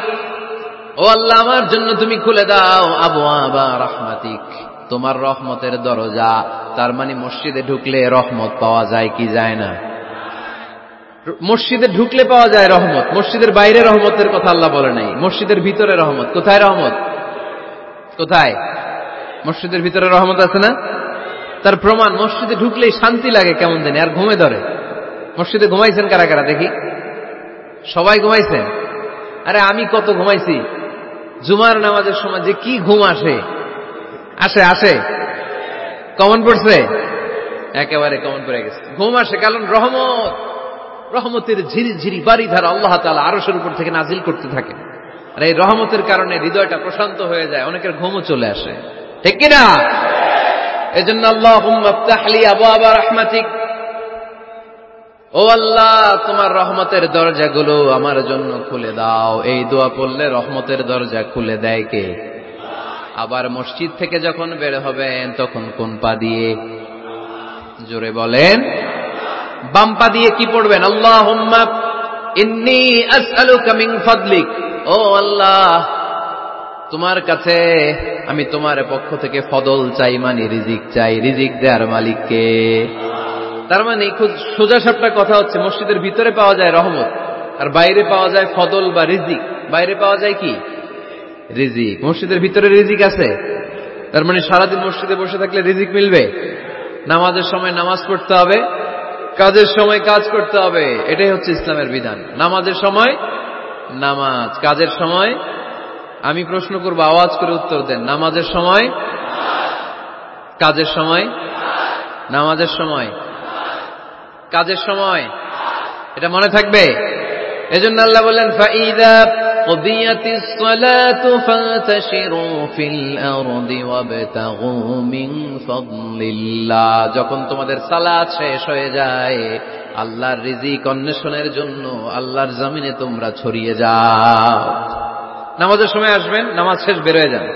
ও আল্লাহ আমার জন্য তুমি খুলে দাও আবওয়াবা রাহমাতিক, তোমার রহমতের দরজা। তার মানে মসজিদে ঢুকলে রহমত পাওয়া যায় কি যায় না? মসজিদে ঢুকলে পাওয়া যায় রহমত, মসজিদের বাইরে রহমতের কথা আল্লাহ বলে নাই। মসজিদের ভিতরে রহমত। কোথায় রহমত? কোথায়? মসজিদের ভিতরে রহমত আছে না? তার প্রমাণ মসজিদে ঢুকলেই শান্তি লাগে কেমন জানি, আর ঘুমে ধরে। মসজিদে ঘুমাইছেন কারা কারা দেখি? সবাই ঘুমাইছেন? আরে আমি কত ঘুমাইছি। জুমার নামাজের সময় যে কি ঘুম আসে, আসে আসে কমন পড়ছে, একেবারে কমন পড়ে গেছে। ঘুম আসে কারণ রহমত, রহমতের ঝিরি ঝিরি বাড়ি ধারা আল্লাহ তাআলা আরশের উপর থেকে নাজিল করতে থাকে। আর এই রহমতের কারণে হৃদয়টা প্রশান্ত হয়ে যায়, অনেকের ঘুমও চলে আসে, ঠিক কিনা? এজন্য আল্লাহুম্মা আফতাহ লি আবওয়াবা রাহমাতিক, ও আল্লাহ তোমার রহমতের দরজাগুলো আমার জন্য খুলে দাও। এই দোয়া করলে রহমতের দরজা খুলে দেয় কে? আবার মসজিদ থেকে যখন বের হবেন তখন কোন পা দিয়ে? জোরে বলেন। বাম পা দিয়ে কি পড়বেন? আল্লাহুম্মা ইন্নী আসআলুকা মিন ফাদলিক, ও আল্লাহ তোমার কাছে আমি তোমার পক্ষ থেকে ফদল চাই, মানে রিজিক চাই। রিজিক দেওয়ার মালিক কে? তার মানে খুব সোজা সাপটা কথা হচ্ছে, মসজিদের ভিতরে পাওয়া যায় রহমত, আর বাইরে পাওয়া যায় ফদল বা রিজিক। বাইরে পাওয়া যায় কি? রিজিক। মসজিদের ভিতরে রিজিক আছে। তার মানে সারাদিন মসজিদে বসে থাকলে রিজিক মিলবে? নামাজের সময় নামাজ পড়তে হবে, কাজের সময় কাজ করতে হবে। এটাই হচ্ছে ইসলামের বিধান। নামাজের সময় নামাজ, কাজের সময়। আমি প্রশ্ন করব, আওয়াজ করে উত্তর দেন। নামাজের সময়, কাজের সময়, নামাজের সময়, কাজের সময়। এটা মনে থাকবে। এজন্য আল্লাহ বললেন ফাইদা কুদিয়াতিস সালাতু ফান্তাশিরু ফিল আরদি ওয়াবতাগু মিন ফাদলিল্লাহ। যখন তোমাদের সালাত শেষ হয়ে যায়, আল্লাহর রিজিক অন্বেষণের জন্য আল্লাহর জমিনে তোমরা ছড়িয়ে যাও। নামাজের সময় আসবেন, নামাজ শেষ বের হয়ে যান।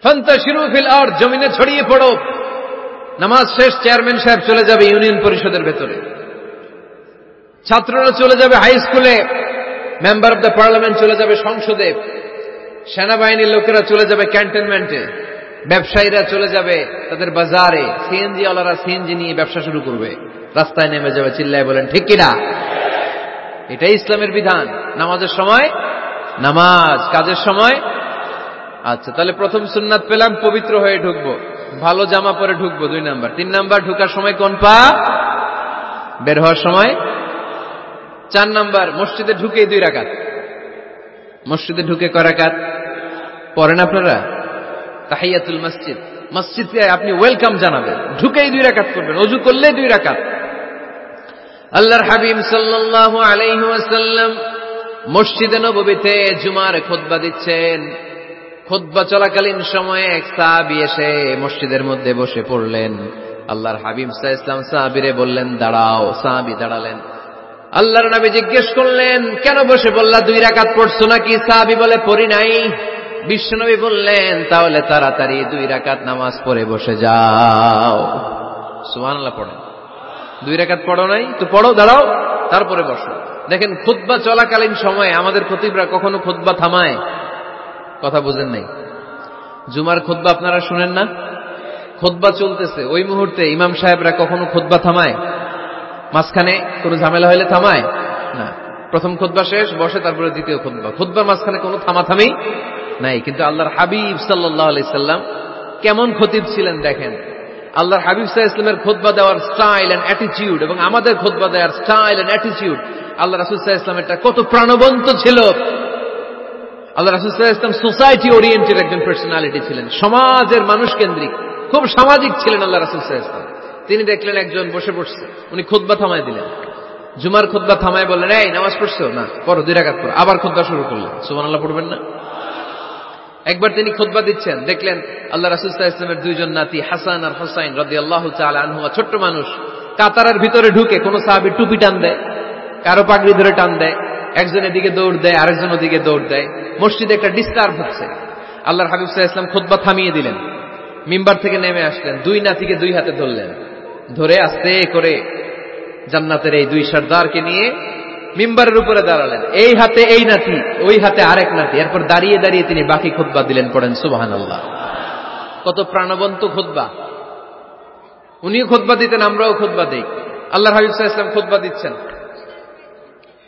ফান্তাশিরু ফিল আরদ, জমিনে ছড়িয়ে পড়ো। নামাজ শেষ, চেয়ারম্যান সাহেব চলে যাবে ইউনিয়ন পরিষদের ভেতরে, ছাত্ররা চলে যাবে হাই স্কুলে, মেম্বার অব দ্য পার্লামেন্ট চলে যাবে সংসদে, সেনাবাহিনীর লোকেরা চলে যাবে ক্যান্টনমেন্টে, ব্যবসায়ীরা চলে যাবে তাদের বাজারে, সিএনজি ওয়ালারা সিএনজি নিয়ে ব্যবসা শুরু করবে, রাস্তায় নেমে যাবে, চিল্লায় বলেন ঠিক কিনা? এটাই ইসলামের বিধান। নামাজের সময় নামাজ, কাজের সময়। আচ্ছা, তাহলে প্রথম সুন্নাত পেলাম, পবিত্র হয়ে ঢুকবো, ভালো জামা পরে ঢুকবো 2 নাম্বার। 3 নাম্বার, ঢুকার সময় কোন পা? বের হওয়ার সময়। 4 নাম্বার, মসজিদে ঢুকে 2 রাকাত। মসজিদে ঢুকে কয় রাকাত পড়েন আপনারা? তাহিয়াতুল মসজিদ। মসজিদে আপনি ওয়েলকাম জানাবেন, ঢুকেই 2 রাকাত করবেন, ওযু করলে 2 রাকাত। আল্লাহর হাবিব সাল্লাল্লাহু আলাইহি ওয়াসাল্লাম মসজিদে নববীতে জুমার খুতবা দিচ্ছেন। খুতবা চলাকালীন সময়ে এক সাহাবী এসে মসজিদের মধ্যে বসে পড়লেন। আল্লাহর হাবিব সাল্লাল্লাহু আলাইহি ওয়াসাল্লাম সাহাবীরে বললেন দাঁড়াও। সাহাবী দাঁড়ালেন। আল্লাহর নবী জিজ্ঞেস করলেন কেন বসে বললা? 2 রাকাত পড়ছো নাকি? সাহাবী বলে পড়ি নাই। বিশ্বনবী বললেন তাহলে তাড়াতাড়ি 2 রাকাত নামাজ পড়ে বসে যাও। সুবহানাল্লাহ পড়েন। 2 রাকাত পড়ো নাই তো পড়ো, দাঁড়াও, তারপরে বসো। দেখেন খুতবা চলাকালীন সময়ে আমাদের খতিবরা কখনো খুতবা থামায়? কথা বুঝেন নাই? জুমার খুতবা আপনারা শুনেন না? খুতবা চলতেছে, ওই মুহূর্তে ইমাম সাহেবরা কখনো খুতবা থামায়? মাঝখানে কোনো ঝামেলা হইলে থামায় না। প্রথম খুতবা শেষ, বসে, তারপরে দ্বিতীয় খুতবা। খুতবার মাঝখানে কোনো থামাথামি নাই। কিন্তু আল্লাহর হাবিব সাল্লাল্লাহু আলাইহি সাল্লাম কেমন খতিব ছিলেন দেখেন। আল্লাহর হাবিব সাল্লাল্লাহু আলাইহি ওয়াসাল্লামের খুতবা দেওয়ার স্টাইল এন্ড অ্যাটিটিউড এবং আমাদের খুতবা দেওয়ার স্টাইল এন্ড অ্যাটিটিউড, আল্লাহ রাসূল সাল্লাল্লাহু আলাইহি ওয়াসাল্লামেরটা কত প্রাণবন্ত ছিল। আল্লাহ রাসূল সাল্লাল্লাহু আলাইহি ওয়াসাল্লাম সোসাইটি ওরিয়েন্টেড একজন পার্সোনালিটি ছিলেন, সমাজের মানুষ কেন্দ্রিক, খুব সামাজিক ছিলেন আল্লাহ রাসূল সাল্লাল্লাহু আলাইহি ওয়াসাল্লাম। তিনি দেখলেন একজন বসে পড়ছে, উনি খুতবা থামায় দিলেন। জুমার খুতবা থামায় বললেন এই নামাজ পড়ছো না, পড়ো 2 রাকাত পড়ো। আবার খুতবা শুরু করলেন। সুবহানাল্লাহ পড়বেন না? একবার তিনি খুতবা দিচ্ছেন, দেখলেন আল্লাহ রাসূল সাল্লাল্লাহু আলাইহি ওয়াসাল্লামের 2 জন নাতি হাসান আর হুসাইন রাদিয়াল্লাহু তাআলা আনহুমা, ছোট্ট মানুষ, কাতারের ভিতরে ঢুকে কোন সাহাবী টুপি টান দেয়, কারো পাগড়ি ধরে টান দেয়, একজন এদিকে দৌড় দেয়, আরেকজন ওদিকে দৌড় দেয়, মসজিদে একটা ডিস্টার্ব হচ্ছে। আল্লাহর হাবিব সাল্লাল্লাহু আলাইহি ওয়াসাল্লাম খুতবা থামিয়ে দিলেন, মিম্বার থেকে নেমে আসলেন, দুই নাতিকে দুই হাতে ধরলেন, ধরে আস্তে করে জান্নাতের এই দুই সর্দারকে নিয়ে মিম্বারের উপরে দাঁড়ালেন। এই হাতে এই নাতি, ওই হাতে আরেক নাতি। এরপর দাঁড়িয়ে দাঁড়িয়ে তিনি বাকি খুতবা দিলেন। পড়েন সুবহানাল্লাহ। কত প্রাণবন্ত খুতবা। উনিও খুতবা দিতেন, আমরাও খুতবা দেই। আল্লাহর হাবিব সাল্লাল্লাহু আলাইহি ওয়াসাল্লাম খুতবা দিচ্ছেন,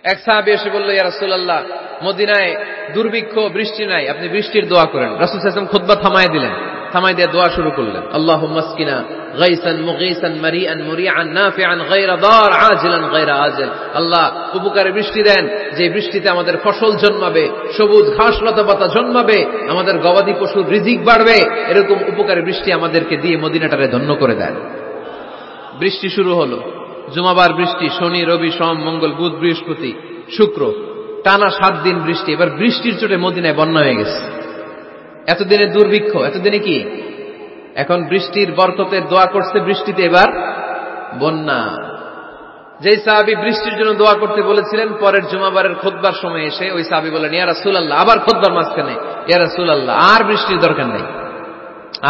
এক সাহাবী এসে বলল, ইয়া রাসূলুল্লাহ, মদিনায় দুর্ভিক্ষ, বৃষ্টি নাই, আপনি বৃষ্টির দোয়া করেন। রাসূল সাল্লাল্লাহু আলাইহি ওয়াসাল্লাম খুতবা থামায় দিলেন, থামায় দিয়ে দোয়া শুরু করলেন, আল্লাহুম্মা আসকিনা গাইসান মুগীসান মারিআন মুরিআন নাফিআন গায়রা দার আজিলান গায়রা আজিল। আল্লাহ, উপকারে বৃষ্টি দেন, যে বৃষ্টিতে আমাদের ফসল জন্মাবে, সবুজ ঘাস লতা পাতা জন্মাবে, আমাদের গবাদি পশুর রিজিক বাড়বে, এরকম উপকারে বৃষ্টি আমাদেরকে দিয়ে মদিনাটারে ধন্য করে দেন। বৃষ্টি শুরু হলো, জুমাবার বৃষ্টি, শনি রবি সোম মঙ্গল বুধ বৃহস্পতি শুক্র, টানা 7 দিন বৃষ্টি। এবার বৃষ্টির চোটে মদিনায় বন্যা হয়ে গেছে। এতদিনে দুর্ভিক্ষ, এতদিনে কি? এখন বৃষ্টির বরকতে দোয়া করছে, বৃষ্টিতে এবার বন্যা। যেই সাহাবী বৃষ্টির জন্য দোয়া করতে বলেছিলেন, পরের জুমাবারের খুতবার সময় এসে ওই সাহাবী বলেন, ইয়া রাসূলুল্লাহ, আবার খুতবার মাঝখানে, ইয়া রাসূলুল্লাহ, আর বৃষ্টির দরকার নেই,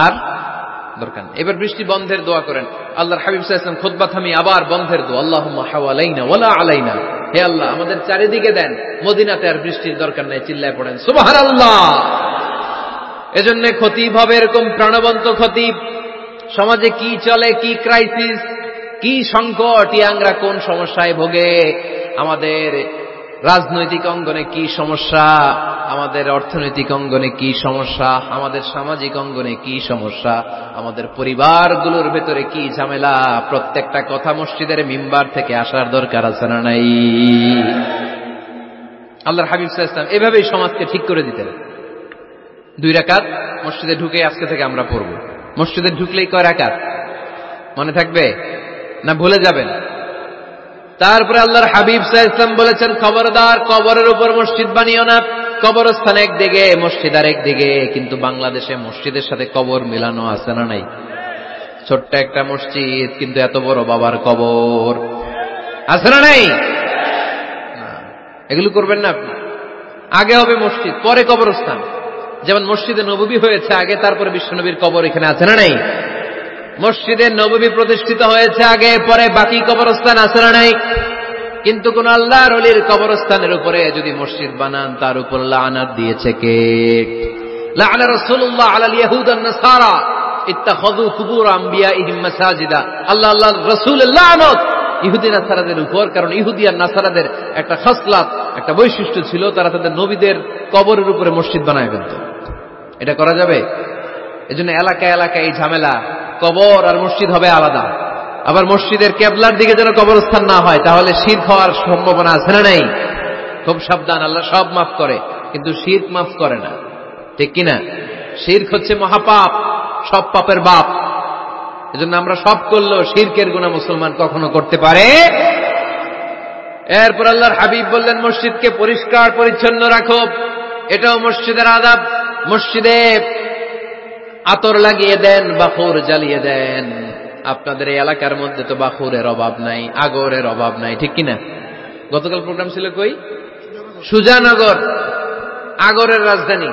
আর দরকার নেই, এবার বৃষ্টি বন্ধের দোয়া করেন। আল্লাহর হাবিব সাল্লাল্লাহু আলাইহি ওয়াসাল্লাম খুতবা থামিয়ে আবার বন্ধের দোয়া, আল্লাহুম্মা হাওয়ালাইনা ওয়ালা আলাইনা, হে আল্লাহ আমাদের চারিদিকে দেন, মদিনাতে আর বৃষ্টির দরকার নেই। চিল্লায় পড়েন সুবহানাল্লাহ। এজন্য খতিব হবে এরকম প্রাণবন্ত খতিব। সমাজে কি চলে, কি ক্রাইসিস, কি সংকট, ইয়াংরা কোন সমস্যায় ভোগে, আমাদের রাজনৈতিক অঙ্গনে কি সমস্যা, আমাদের অর্থনৈতিক অঙ্গনে কি সমস্যা, আমাদের সামাজিক অঙ্গনে কি সমস্যা, আমাদের পরিবারগুলোর ভেতরে কি ঝামেলা, প্রত্যেকটা কথা মসজিদের মিম্বার থেকে আসার দরকার আছে না নাই? আল্লাহর হাবিব সাল্লাল্লাহু আলাইহি ওয়াসাল্লাম এভাবেই সমাজকে ঠিক করে দিতেন। 2 রাকাত মসজিদে ঢুকে আজকে থেকে আমরা পড়ব। মসজিদে ঢুকলেই কয় রাকাত মনে থাকবে না ভুলে যাবেন? তারপরে আল্লাহর হাবিব সাল্লাল্লাহু আলাইহি ওয়াসাল্লাম বলেছেন, খবরদার কবরের উপর মসজিদ বানিও না। কবরস্থান একদিকে, মসজিদ আর একদিকে। কিন্তু বাংলাদেশে মসজিদের সাথে কবর মিলানো আছে না নাই? ছোট্ট একটা মসজিদ, কিন্তু এত বড় বাবার কবর আছে না নাই? এগুলো করবেন না আপনি। আগে হবে মসজিদ, পরে কবরস্থান। যেমন মসজিদে নববী হয়েছে আগে, তারপরে বিশ্বনবীর কবর এখানে আছে না নাই? মসজিদে নববী প্রতিষ্ঠিত হয়েছে আগে, পরে বাকি কবরস্থান আছে না নাই? কিন্তু কোন আল্লাহর ওলির কবরস্থানের উপরে যদি মসজিদ বানান, তার উপর লানাত দিয়েছে কে? লাআনা রাসূলুল্লাহ আলাল ইয়াহুদ ওয়ান নাসারা ইত্তাখাযু কুবুর আমবিয়াইহিম মাসাজিদা। আল্লাহর রাসূলের লানত ইহুদি নাসারাদের উপর, কারণ ইহুদি আর নাসারাদের একটা খাসলাত, একটা বৈশিষ্ট্য ছিল, তারা তাদের নবীদের কবরের উপরে মসজিদ বানায় ফেলত। এটা করা যাবে? এজন্য এলাকায় এলাকায় এই ঝামেলা, কবর আর মসজিদ হবে আলাদা। আবার মসজিদের কেবলার দিকে যেন কবরস্থান না হয়, তাহলে শিরক হওয়ার সম্ভাবনা আছে না নাই? খুব সাবধান, আল্লাহ সব মাফ করে কিন্তু শিরক মাফ করে না, ঠিক কিনা? শিরক হচ্ছে মহাপাপ, সব পাপের বাপ। এজন্য আমরা সব করলেও শিরকের গুনাহ মুসলমান কখনো করতে পারে। এরপর আল্লাহর হাবিব বললেন, মসজিদকে পরিষ্কার পরিচ্ছন্ন রাখো, এটাও মসজিদের আদাব। মসজিদে আতর লাগিয়ে দেন, বাখুর জ্বালিয়ে দেন। আপনাদের এই এলাকার মধ্যে তো বাখুরের অভাব নাই, আগরের অভাব নাই, ঠিক কিনা? গতকাল প্রোগ্রাম ছিল কই? সুজানগর, আগরের রাজধানী।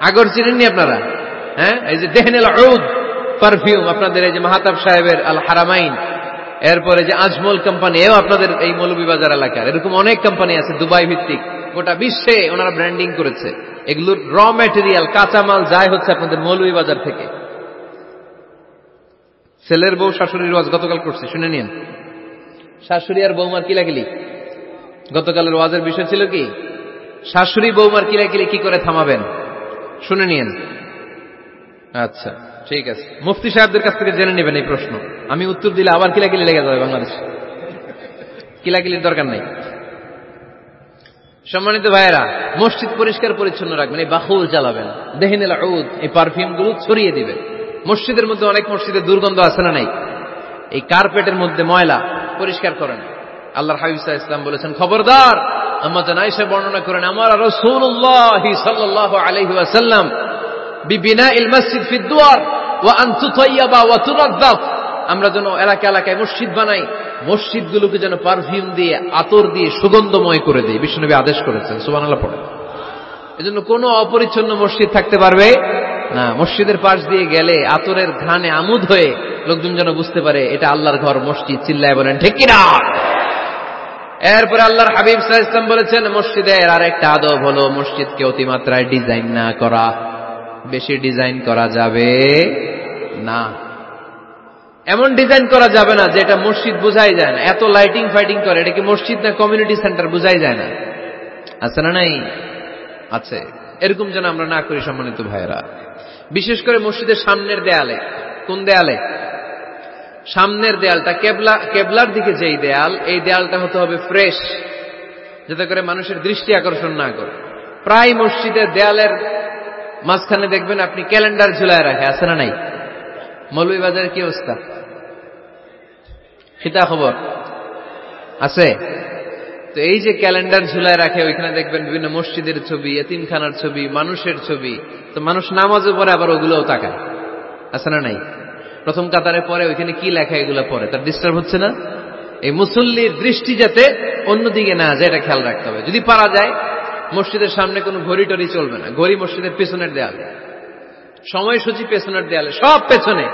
আগর চিনেননি আপনারা? হ্যাঁ, এই যে দেহনেল উদ পারফিউম, আপনাদের এই যে মাহতাব সাহেবের আল হারামাইন, এরপরে যে আজমল কোম্পানি, এও আপনাদের এই মৌলভীবাজার এলাকার। এরকম অনেক কোম্পানি আছে দুবাই ভিত্তিক, গোটা বিশ্বে ওনারা ব্র্যান্ডিং করেছে। এগুলোর র ম্যাটেরিয়াল, কাঁচামাল যায় হচ্ছে আপনাদের মৌলভীবাজার থেকে। ছেলের বউ শাশুড়ির ওয়াজ গতকাল করছে, শুনে নিন। শাশুড়ি আর বৌমার কিলাকিলি, গতকালের ওয়াজের বিষয় ছিল কি? শাশুড়ি বৌমার কিলাকিলি কি করে থামাবেন, শুনে নিন। আচ্ছা ঠিক আছে, মুফতি সাহেবদের কাছ থেকে জেনে নেবেন এই প্রশ্ন। আমি উত্তর দিলে আবার কিলাকিলি লেগে যাবে বাংলাদেশে। কিলাকিলির দরকার নাই। সম্মানিত ভাইয়েরা, মসজিদ পরিষ্কার পরিচ্ছন্ন রাখবেন, এই বাখুর জ্বালাবেন, দেহনেল উদ, এই পারফিউম গুলো ছড়িয়ে দিবেন। মসজিদের মধ্যে অনেক মসজিদে দুর্গন্ধ আছে না নাই? এই কার্পেটের মধ্যে ময়লা, পরিষ্কার করেন। আল্লাহর হাবিব সাল্লাল্লাহু আলাইহি ওয়াসাল্লাম বলেছেন, খবরদার। আম্মা জান আয়েশা বর্ণনা করেন, আমার রাসূলুল্লাহ সাল্লাল্লাহু আলাইহি ওয়াসাল্লাম বিবিনাইল মসজিদ ফিদ দুয়ার ওয়া আন তুতাইয়াবা ওয়া তুরাদ্দাফ। আমরা যেন এলাকা এলাকায় মসজিদ বানাই, মসজিদগুলোকে যেন পারফিউম দিয়ে, আতর দিয়ে সুগন্ধময় করে দেয়, বিশ্বনবী আদেশ করেছেন। সুবহানাল্লাহ পড়ে। এজন্য কোনো অপরিচ্ছন্ন মসজিদ থাকতে পারবে না। মসজিদের পাশ দিয়ে গেলে আতরের ঘ্রাণে আমোদ হয়ে লোকজন যেন বুঝতে পারে এটা আল্লাহর ঘর, মসজিদ। চিল্লায় বলেন ঠিক কিনা? এরপরে আল্লাহর হাবিব সাল্লাল্লাহু আলাইহি ওয়াসাল্লাম বলেছেন, মসজিদের আর একটা আদব হলো মসজিদকে অতিমাত্রায় ডিজাইন না করা। বেশি ডিজাইন করা যাবে না। এমন ডিজাইন করা যাবে না যেটা মসজিদ বোঝাই যায় না। এত লাইটিং ফাইটিং করে, এটা কি মসজিদ না কমিউনিটি সেন্টার বোঝাই যায় না। আছে না নাই? আছে। এরকম যেন আমরা না করি সম্মানিত ভাইয়েরা। বিশেষ করে মসজিদের সামনের দেয়ালে। কোন দেয়ালে? সামনের দেয়ালটা, কেবলার দিকে যেই দেয়াল, এই দেয়ালটা হতে হবে ফ্রেশ, যাতে করে মানুষের দৃষ্টি আকর্ষণ না করে। প্রায় মসজিদের দেয়ালের মাঝখানে দেখবেন আপনি ক্যালেন্ডার ঝুলায় রাখে। আছে না নাই? মৌলভীবাজারের কি অবস্থা? খিতা খবর আছে? তো এই যে ক্যালেন্ডার ঝুলায় রাখে, ওইখানে দেখবেন বিভিন্ন মসজিদের ছবি, এতিমখানার ছবি, মানুষের ছবি। তো মানুষ নামাজও পড়ে, আবার ওগুলোও তাকায়। আছে না নাই? প্রথম কাতারে পরে ওইখানে কি লেখা, এগুলো পরে তার ডিস্টার্ব হচ্ছে না? এই মুসল্লির দৃষ্টি যাতে অন্যদিকে না যায়, এটা খেয়াল রাখতে হবে। যদি পারা যায় মসজিদের সামনে কোনো ঘড়ি টড়ি চলবে না। ঘড়ি মসজিদের পেছনের দেয়ালে, সময়সূচি পেছনের দেয়ালে, সব পেছনে।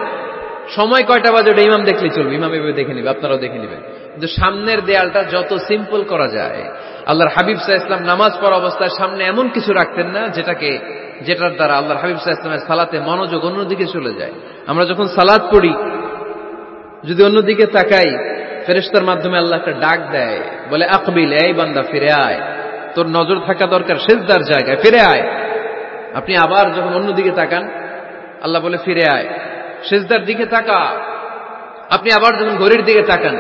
সময় কয়টা বাজে ওটা ইমাম দেখলেই চলবে, ইমাম এভাবে দেখে নিবে, আপনারাও দেখে নিবেন। কিন্তু সামনের দেয়ালটা যত সিম্পল করা যায়। আল্লাহর হাবিব সাল্লাল্লাহু আলাইহি ওয়াসাল্লাম নামাজ পড়া অবস্থায় সামনে এমন কিছু রাখতেন না যেটার দ্বারা আল্লাহর হাবিব সাল্লাল্লাহু আলাইহি ওয়াসাল্লামের সালাতে মনোযোগ অন্যদিকে চলে যায়। আমরা যখন সালাত পড়ি, যদি অন্যদিকে তাকাই, ফেরেশতার মাধ্যমে আল্লাহ একটা ডাক দেয়, বলে আকবিল, এই বান্দা ফিরে আয়, তোর নজর থাকা দরকার সিজদার জায়গায়, ফিরে আয়। আপনি আবার যখন অন্যদিকে তাকান, আল্লাহ বলে ফিরে আয়, সিজদার দিকে তাকা। আপনি আবার যখন ঘড়ির দিকে তাকান,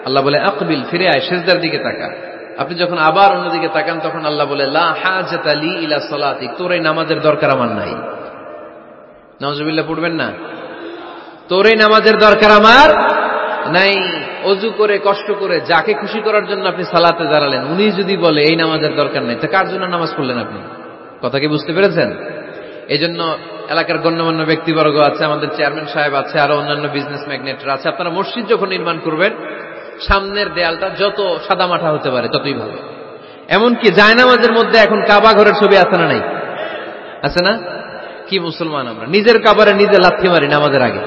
আল্লাহ বলে আকবিল, ফিরে আয়, সিজদার দিকে তাকা। আপনি যখন আবার অন্যদিকে তাকান, তখন আল্লাহ বলে লা হাজাতা লি ইলা সালাতিক, তোর এই নামাজের দরকার আমার নাই। নাউজুবিল্লাহ পড়বেন না? তোর এই নামাজের দরকার আমার নাই। অজু করে কষ্ট করে যাকে খুশি করার জন্য আপনি সালাতে দাঁড়ালেন, উনি যদি বলে এই নামাজের দরকার নেই, তো কার জন্য নামাজ পড়লেন আপনি? কথা কি বুঝতে পেরেছেন? এই জন্য এলাকার গণ্যমান্য ব্যক্তিবর্গ আছে, আমাদের চেয়ারম্যান সাহেব আছে, আরো অন্যান্য বিজনেস ম্যাগনেটরা আছে। আপনারা মসজিদ যখন নির্মাণ করবেন, সামনের দেয়ালটা যত সাদামাটা হতে পারে ততই ভালো। এমনকি জায়নামাজের মধ্যে এখন কাবা ঘরের ছবি আছে না নাই? আছে না? কি মুসলমান আমরা! নিজের কাবারে নিজে লাথি মারি নামাজের আগে,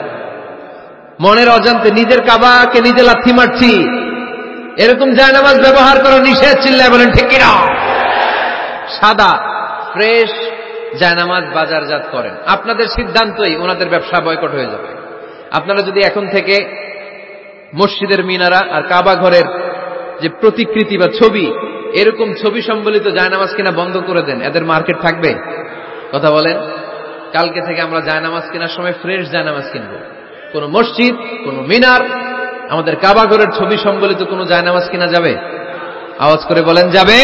মনের অজান্তে নিজের কাবাকে নিজে লাথি মারছি। এরকম জায়নামাজ ব্যবহার করা নিষেধ। চিল্লায় বলেন ঠিক কিনা? সাদা ফ্রেশ জায়নামাজ বাজারজাত করেন। আপনাদের সিদ্ধান্তই ওনাদের ব্যবসা বয়কট হয়ে যাবে। আপনারা যদি এখন থেকে মসজিদের মিনারা আর কাবা ঘরের যে প্রতিকৃতি বা ছবি, এরকম ছবি সম্বলিত জায়নামাজ কিনা বন্ধ করে দেন, এদের মার্কেট থাকবে? কথা বলেন। কালকে থেকে আমরা জায়নামাজ কেনার সময় ফ্রেশ জায়নামাজ কিনবো। কোন মসজিদ, কোন মিনার, আমাদের কাবা ঘরের ছবি সম্বলিত কোন জায়নামাজ কিনা যাবে? আওয়াজ করে বলেন, যাবে?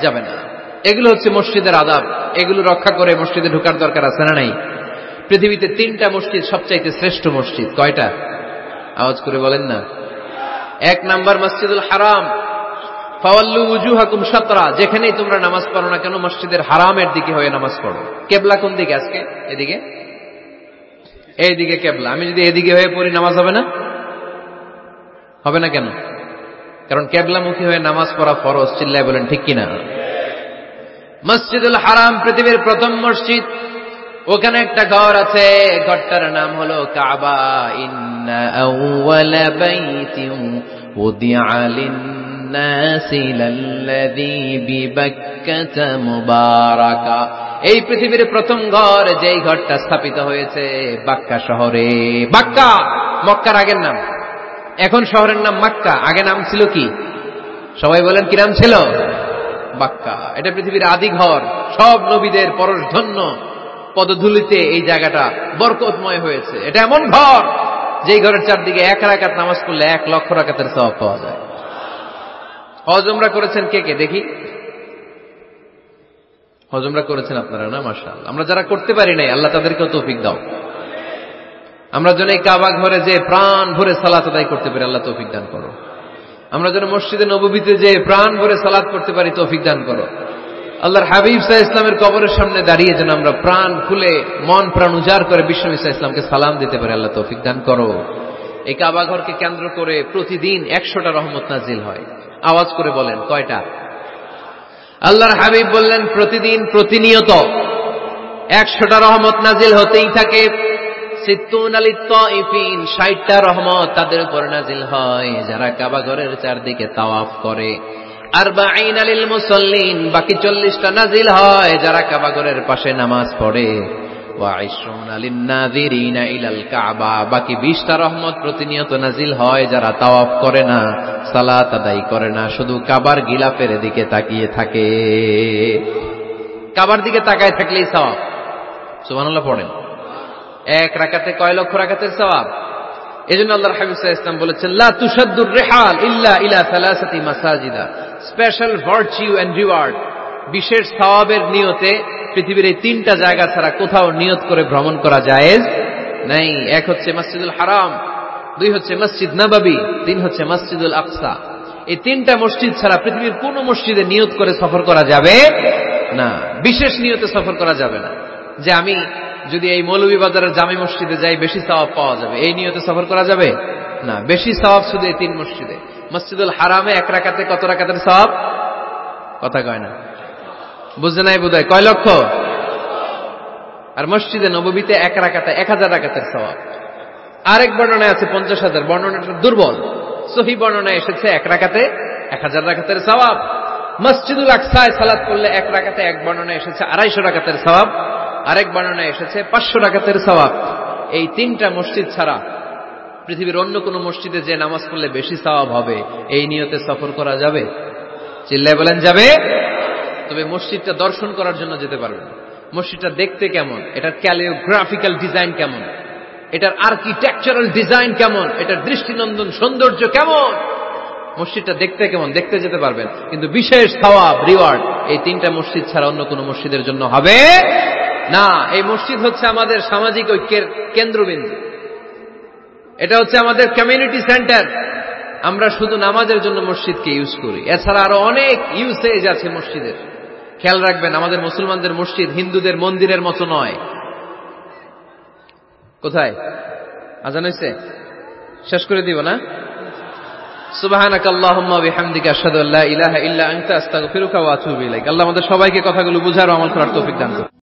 যাবে না। এগুলো হচ্ছে মসজিদের আদাব। এগুলো রক্ষা করে মসজিদে ঢোকার দরকার আছে না নাই? পৃথিবীতে 3টা মসজিদ সবচাইতে শ্রেষ্ঠ মসজিদ। কয়টা? আওয়াজ করে বলেন না। 1 নাম্বার মসজিদুল হারাম, ফাওয়াল্লু উজুহাকুম শাতরা। যেখানেই তোমরা নামাজ পড়ো না কেন, মসজিদের হারামের দিকে হয়ে নামাজ পড়ো। কেবলা কোন দিকে আজকে? এদিকে, এইদিকে কেবলা। আমি যদি এদিকে হয়ে পড়ি, নামাজ হবে না? হবে না কেন? কারণ কেবলামুখী হয়ে নামাজ পড়া ফরজ। চিল্লায় বলেন ঠিক কিনা? মসজিদুল হারাম পৃথিবীর প্রথম মসজিদ। ওখানে একটা ঘর আছে, ঘরটার নাম হলো কাবা। ইন্না আউওয়ালা বাইতিন উদিআ লিন-নাসি লাল্লাযী বিবাক্কাতা মুবারাকা। এই পৃথিবীর প্রথম ঘর, যেই ঘরটা স্থাপিত হয়েছে বাক্কা শহরে। বাক্কা মক্কার আগের নাম, এখন শহরের নাম মক্কা। আগে নাম ছিল কি? সবাই বলেন, কি নাম ছিল? বাক্কা। এটা পৃথিবীর আদি ঘর। সব নবীদের পরশধন্য পদধূলিতে এই জায়গাটা বরকতময় হয়েছে। এটা এমন ঘর, যেই ঘরের চারদিকে 1 রাকাত নামাজ পড়লে 1 লক্ষ রাকাতের সওয়াব পাওয়া যায়। হজ উমরা করেছেন কে কে দেখি? হজ উমরা করেছেন আপনারা না? মাশাআল্লাহ। আমরা যারা করতে পারি নাই, আল্লাহ তাদেরকেও তৌফিক দাও। আমরা যেন এই কাবা ঘরে যে প্রাণ ভরে সালাত আদায় করতে পারি, আল্লাহ তৌফিক দান করো। আমরা যেন মসজিদে নববীতে যে প্রাণ ভরে সালাত করতে পারি, তৌফিক দান করো। আল্লাহর হাবিব সাল্লাল্লাহু আলাইহি ওয়াসাল্লামের কবরের সামনে দাঁড়িয়ে যেন আমরা প্রাণ খুলে, মন প্রাণ উজাড় করে বিশ্বনবী সাল্লাল্লাহু আলাইহি ওয়াসাল্লামকে সালাম দিতে পারি, আল্লাহ তৌফিক দান করো। এই কাবা ঘরকে কেন্দ্র করে প্রতিদিন 100টা রহমত নাজিল হয়। আওয়াজ করে বলেন কয়টা? আল্লাহর হাবিব বললেন প্রতিদিন প্রতিনিয়ত 100টা রহমত নাজিল হতেই থাকে। 60টা রহমত তাদের উপর নাজিল হয় যারা কাবা ঘরের চারদিকে তাওয়াফ করে। 40 লিল মুসাল্লিন, বাকি 40টা নাজিল হয় যারা কাবা ঘরের পাশে নামাজ পড়ে। ওয়া 20 লিন নাযিরিনা ইলাল কাবা, বাকি 20টা রহমত প্রতিনিয়ত নাজিল হয় যারা তাওয়াফ করে না, সালাত আদায় করে না, শুধু কাবার গিলাফের দিকে তাকিয়ে থাকে। কাবার দিকে তাকায় থাকলেই সওয়াব। সুবহানাল্লাহ পড়েন। এক রাকাতে কয় লক্ষ রাকাতের সওয়াব। এজন্য আল্লাহর হাবিব সাল্লাল্লাহু আলাইহি ওয়াসাল্লাম বলেছেন, লা তুশাদ্দুর রিহাল ইল্লা ইলা সালাসাতি মাসাজিদা, স্পেশাল ভার্চু এন্ড রিওয়ার্ড, বিশেষ সওয়াবের নিয়তে পৃথিবীর এই 3টা জায়গা ছাড়া কোথাও নিয়ত করে ভ্রমণ করা জায়েজ নাই। এক হচ্ছে মসজিদুল হারাম, 2 হচ্ছে মসজিদ নববী, 3 হচ্ছে মসজিদুল আকসা। এই 3টা মসজিদ ছাড়া পৃথিবীর কোন মসজিদে নিয়ত করে সফর করা যাবে না, বিশেষ নিয়তে সফর করা যাবে না। যে আমি যদি এই মৌলভীবাজারের জামে মসজিদে যাই বেশি সওয়াব পাওয়া যাবে, এই নিয়তে সফর করা যাবে না। বেশি সওয়াব শুধু এই 3 মসজিদে। মসজিদুল হারামে 1 রাকাতে কত রাকাতের সওয়াব? কথা কয় না, বুঝে নাই বোধহয়, কয় লক্ষ। আর মসজিদে নববীতে 1 রাকাতে 1000 রাকাতের সওয়াব। আরেক বর্ণনায় আছে 50,000, বর্ণনাটা দুর্বল। সহিহ বর্ণনায় এসেছে 1 রাকাতে 1000 রাকাতের সওয়াব। মসজিদুল আকসায় সালাত করলে 1 রাকাতে, এক বর্ণনায় এসেছে 250 রাকাতের সওয়াব, আরেক বর্ণনায় এসেছে 500 রাকাতের সওয়াব। এই 3টা মসজিদ ছাড়া পৃথিবীর অন্য কোন মসজিদে যে নামাজ পড়লে বেশি সওয়াব হবে, এই নিয়তে সফর করা যাবে? চিল্লায় বলেন যাবে। তবে মসজিদটা দর্শন করার জন্য যেতে পারবেন। মসজিদটা দেখতে কেমন, এটার ক্যালিওগ্রাফিক্যাল ডিজাইন কেমন, এটার আর্কিটেকচারাল ডিজাইন কেমন, এটার দৃষ্টিনন্দন সৌন্দর্য কেমন, মসজিদটা দেখতে কেমন, দেখতে যেতে পারবেন। কিন্তু বিশেষ সওয়াব রিওয়ার্ড এই 3টা মসজিদ ছাড়া অন্য কোন মসজিদের জন্য হবে না। এই মসজিদ হচ্ছে আমাদের সামাজিক ঐক্যের কেন্দ্রবিন্দু, এটা হচ্ছে আমাদের কমিউনিটি সেন্টার। আমরা শুধু নামাজের জন্য মসজিদকে ইউজ করি, এছাড়া আরো অনেক ইউসেজ আছে মসজিদের। খেয়াল রাখবেন, আমাদের মুসলমানদের মসজিদ হিন্দুদের মন্দিরের মতো নয়। কোথায় আজান হইছে? শেষ করে দিব না? সুবহানাকাল্লাহুম্মা ওয়া বিহামদিকা আশহাদু আল্লা ইলাহা ইল্লা আনতা আস্তাগফিরুকা ওয়া আতুবু ইলাইক। আল্লাহ আমাদের সবাইকে কথাগুলো বুঝার ও আমল করার তৌফিক দান করুন।